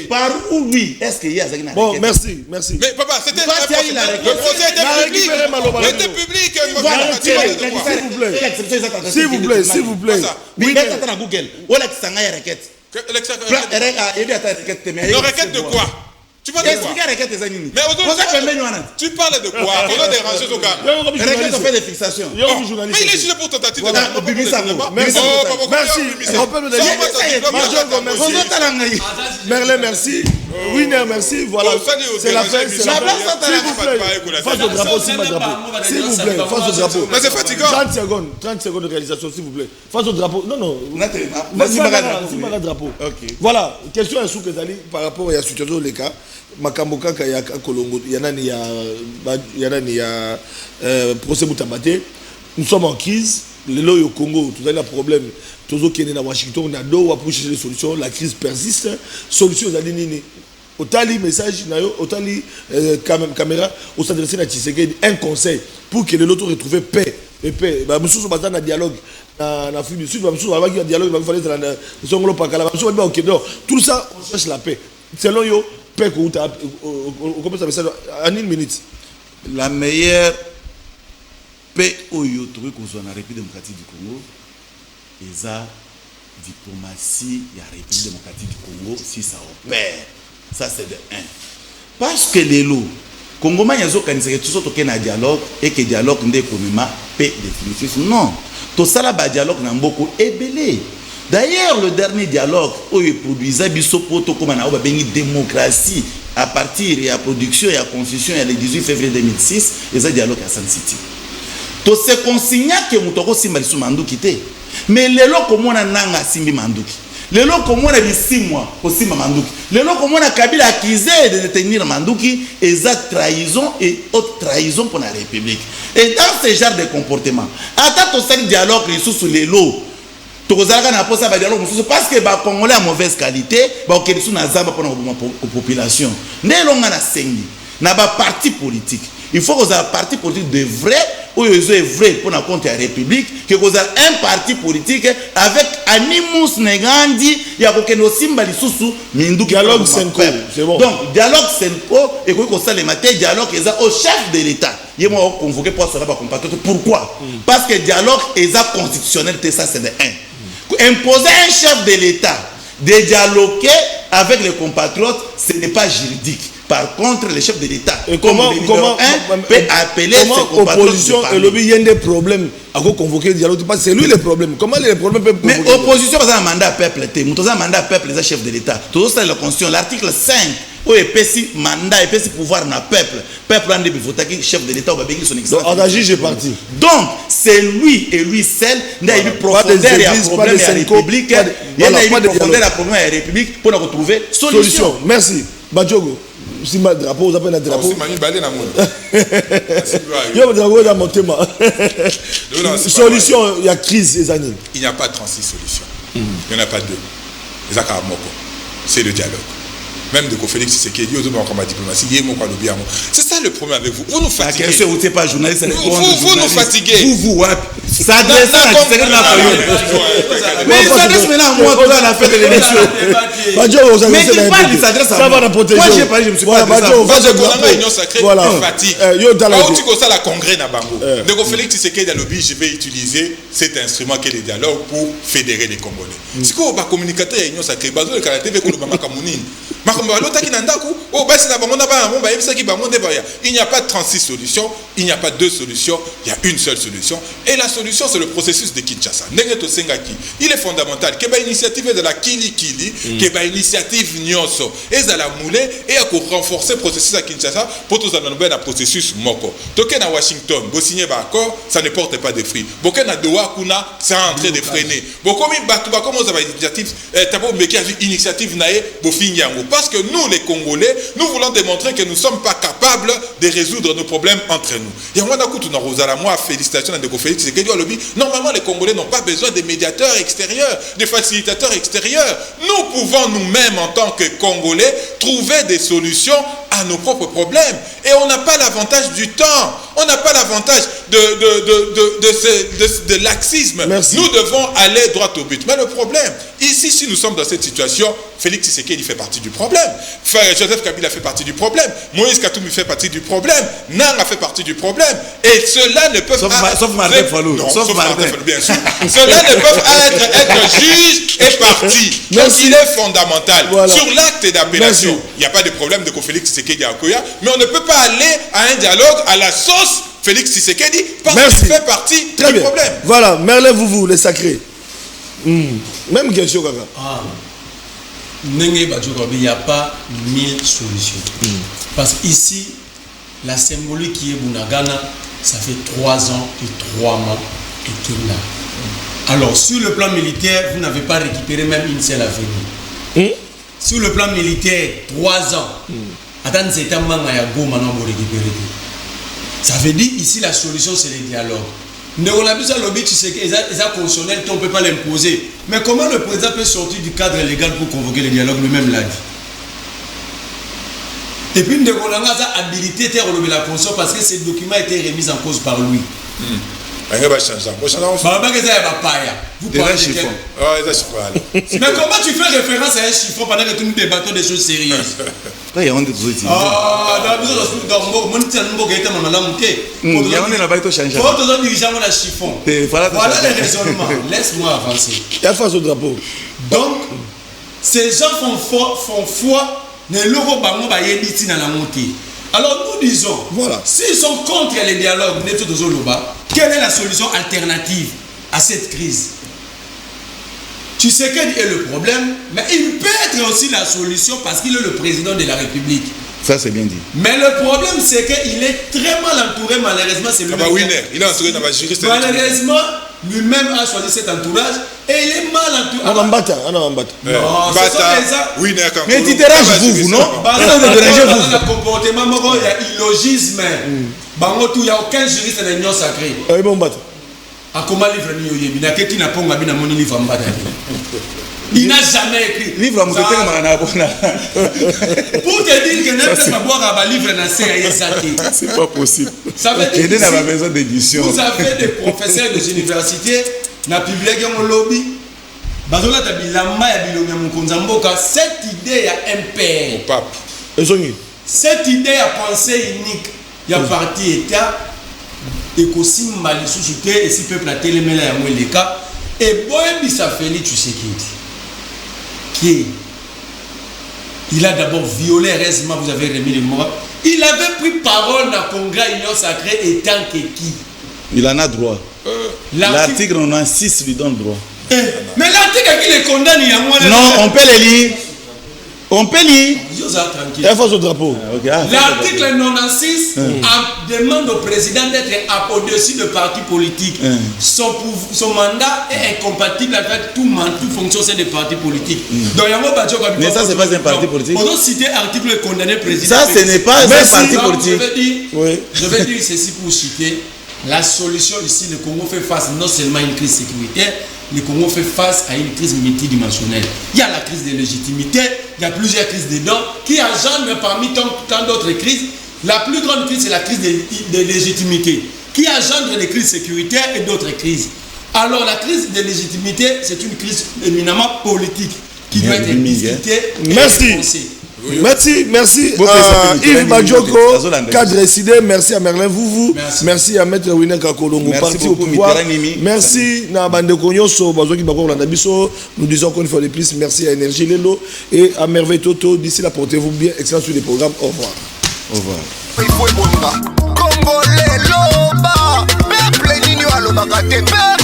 par où oui est-ce qu'il y a bon merci mais papa c'était le procès était public s'il vous plaît le requête de quoi? Tu parles de quoi? Tu parles de quoi? On a dérangé au gars. On fait des fixations. Mais il est jugé pour tentative de merci. On peut me donner. Merlin, merci. Winner, merci. Voilà. C'est la fin. S'il vous plaît. Face au drapeau, s'il vous plaît. Face au drapeau. Mais c'est fatigant. 30 secondes de réalisation, s'il vous plaît. Face au drapeau. Non. Vas-y, drapeau. Voilà. Question à Souk Ezali par rapport à la situation des cas. Makambo kaka ya Kolongo yanani ya procès Mutabate. Nous sommes en crise. Le loyo Congo, tout a problème. Tozo qui est dans Washington, on a deux pour chercher des solutions. La crise persiste. Solution aux alinés. Otali message nayo, otali caméra, au s'adresser à Tshisekedi un conseil pour que l'autre retrouve paix et paix. Bah monsieur sur un dialogue en Afrique du Sud, monsieur sur un dialogue, il fallait dans le Songolo Pakala, monsieur au Québec. Tout ça, on cherche la paix. Selon yo, paix qu'on t'a, comment ça message en une minute. La meilleure paix au yo trouvé qu'on soit en République démocratique du Congo, et ça diplomatie, il y a République démocratique du Congo si ça opère. Ça c'est de 1. Parce que les lots, Congo man yazo kanisa tout ça toke na dialogue et que dialogue ndé konima paix définitif. Non. Tout ça là ba dialogue na mboko ebelé. D'ailleurs le dernier dialogue où il produisait biso poto comme na bengi démocratie à partir de la production et la constitution le 18 février 2006 et ça dialogue à San City. Tout ce consigna que mutoko simba lisu manduki té. Mais les lots comme on a nanga simbi manduki. lelo komona 6 mois osima Manduki lelo komona Kabila accusé de détenir Manduki eza trahison et haute trahison pour la République. Et dans ce genre de comportement ata to sali dialogue sous lelo tokozalaka na posa ba dialogue parce que ba congolais à mauvaise qualité ba okeli sous na zamba pour la population nelonga na sengi na ba parti politique. Il faut que un parti politique de vrai ou est vrai pour la compte de la République, que vous avez un parti politique avec animus negandi, il y a aucun simba li sousou mindu dialogue Senko, c'est bon. Donc dialogue Senko et que ça les matins dialogue est au chef de l'État. Il m'a convoqué pour ça pas compatriote. Pourquoi? Parce que dialogue est constitutionnel, ça c'est de 1. Imposer un chef de l'État de dialoguer avec les compatriotes, ce n'est pas juridique. Par contre, le chef de l'État, comment peut appeler ses compatriotes. L'opposition et le il y a des problèmes à convoquer le dialogue, parce que c'est lui le problème. Comment les problèmes peuvent mais opposition, c'est un mandat peuple. Nous avons un mandat peuple, les chefs de l'État. Tout ça, c'est la Constitution. L'article 5, où il y a mandat, il y a pouvoir dans le peuple. Peuple, il y chef de l'État, il y a son excellence. Donc, en agir, j'ai parti. Donc, c'est lui et lui seul, il y a eu profondeur et un problème à la République. Il y a eu profondeur et un problème à la République pour retrouver solution. Merci. Badjogo. Si ma drapeau, vous appelez un drapeau. Solution, il y a crise les années. Il n'y a pas 36 solutions. Il n'y en a pas 2. C'est le dialogue. Même de Félix Tshisekedi, diplomatie, c'est ça le problème avec vous. Vous nous fatiguez. Vous n'êtes pas journaliste. Vous nous fatiguez. Vous, ça adresse à Tshisekedi la mais il s'adresse maintenant à moi, à la fin de l'émission. Mais il parle, il s'adresse à moi. Ça va la protéger. Moi, je ne me suis pas adressé à moi. Voilà. Fatigue. Quand tu as la congrès na bango, de Félix Tshisekedi a lobby, je vais utiliser cet instrument qui est le dialogue pour fédérer les Congolais. Si vous êtes communicateur, il y a une sacrée base de la TV pour le Mama Kamounine. Il n'y a pas 36 solutions, il n'y a pas 2 solutions, il y a une seule solution. Et la solution, c'est le processus de Kinshasa. Il est fondamental que l'initiative de la Kili, que l'initiative Nyonso, et la moulée, et à renforcer le processus à Kinshasa pour tous un processus Moko. Donc, à Washington, vous signez un accord, ça ne porte pas de fruits. Beaucoup à Doha, c'est en train de freiner. Beaucoup initiative parce que nous, les Congolais, nous voulons démontrer que nous ne sommes pas capables de résoudre nos problèmes entre nous. Et moi, félicitations à Félix Tshisekedi. Normalement, les Congolais n'ont pas besoin de médiateurs extérieurs, de facilitateurs extérieurs. Nous pouvons nous-mêmes, en tant que Congolais, trouver des solutions à nos propres problèmes. Et on n'a pas l'avantage du temps. On n'a pas l'avantage de laxisme. Merci. Nous devons aller droit au but. Mais le problème, ici, si nous sommes dans cette situation, Félix Tshisekedi fait partie du problème. Frère Joseph Kabila fait partie du problème. Moïse Katumbi fait partie du problème. Nanga fait partie du problème. Et cela ne peut pas... Sauf Martin Fallou. Non, sauf Martin Fallou, bien sûr. Cela ne peut pas être juge et parti. Donc il est fondamental. Voilà. Sur l'acte d'appellation, il n'y a pas de problème de Félix Tshisekedi à Koya, mais on ne peut pas aller à un dialogue à la sauce Félix Tshisekedi parce qu'il fait partie du problème. Voilà, Merlin vous les sacrés. Même question, Kaka. Il n'y a pas 1000 solutions. Parce qu'ici, la symbolique qui est Bunagana, ça fait 3 ans et 3 mois et Kenda. Alors, sur le plan militaire, vous n'avez pas récupéré même une seule avenue. Sur le plan militaire, 3 ans. Attends, c'est un manga ya go maintenant pour récupérer. Ça veut dire ici la solution c'est le dialogue. On a besoin de lobby, tu sais que les constitutionnels, on ne peut pas l'imposer. Mais comment le président peut sortir du cadre légal pour convoquer le dialogue, lui-même l'a dit. Et puis, on a habilité à relever la conscience parce que ces documents étaient remis en cause par lui. Mais comment tu fais référence à un chiffon pendant que nous débattons des choses sérieuses? Il y a un des outils. Voilà les raisonnements. Laisse-moi avancer. Donc, ces gens font foi. Alors nous disons, voilà. S'ils sont contre les dialogues, quelle est la solution alternative à cette crise? Tu sais quel est le problème, mais il peut être aussi la solution parce qu'il est le président de la République. Ça c'est bien dit. Mais le problème c'est qu'il est très mal entouré, malheureusement c'est lui. Il est entouré dans la juriste. Malheureusement, lui-même a choisi cet entourage et il est mal entouré. On embata. Oui, mais tu déranges vous, non? Le comportement, il y a illogisme. Il n'y a aucun juriste de l'Union sacrée. À comment livre il n'a jamais écrit. Livre à mon côté, pour te dire que n'importe quoi boire un livre dans c'est pas possible. Ça veut dire que la maison d'édition. Vous avez des professeurs des universités, na publié dans le lobby. Bazola tabilama ya bilonga mukonzamboka cette idée ya MPR. Au pape. Cette idée à pensée unique, il y a parti État, et qu'aussi Malisusu et si peuple a télémela ya mweleka et boyebi ça Félix Tshisekedi qui il a d'abord violé récemment, vous avez remis les mots. Il avait pris parole dans le congrès Union Sacrée étant que qui? Il en a droit. L'article 96 lui donne droit. Mais l'article qui les condamne, il y a moins de... Non, on peut les lire. On peut lire. Tranquille. Il faut ce drapeau. L'article 96 demande au président d'être au-dessus de partis politiques. Son mandat est incompatible avec toute fonction des partis politiques. Donc, mais ça, c'est pas un parti politique. On doit citer l'article condamné président. Ça, ce n'est pas un parti politique. Je vais dire ceci pour citer. La solution ici, le Congo fait face non seulement à une crise sécuritaire, le Congo fait face à une crise multidimensionnelle. Il y a la crise de légitimité, il y a plusieurs crises dedans qui engendrent parmi tant d'autres crises. La plus grande crise, c'est la crise de légitimité qui engendre les crises sécuritaires et d'autres crises. Alors la crise de légitimité, c'est une crise éminemment politique qui doit être discutée et repensée. Merci Yves Majoko, cadre décidé, merci à Merlin Vouvou, merci à Maître Wina Kakolongo, parti au pouvoir, merci à Bande Konyoso, nous disons encore une fois de plus, merci à Énergie Lelo et à Merveille Toto, d'ici là portez-vous bien, excellent sur les programmes, au revoir. Au revoir. Congolais loba, peuple nini alobaka te.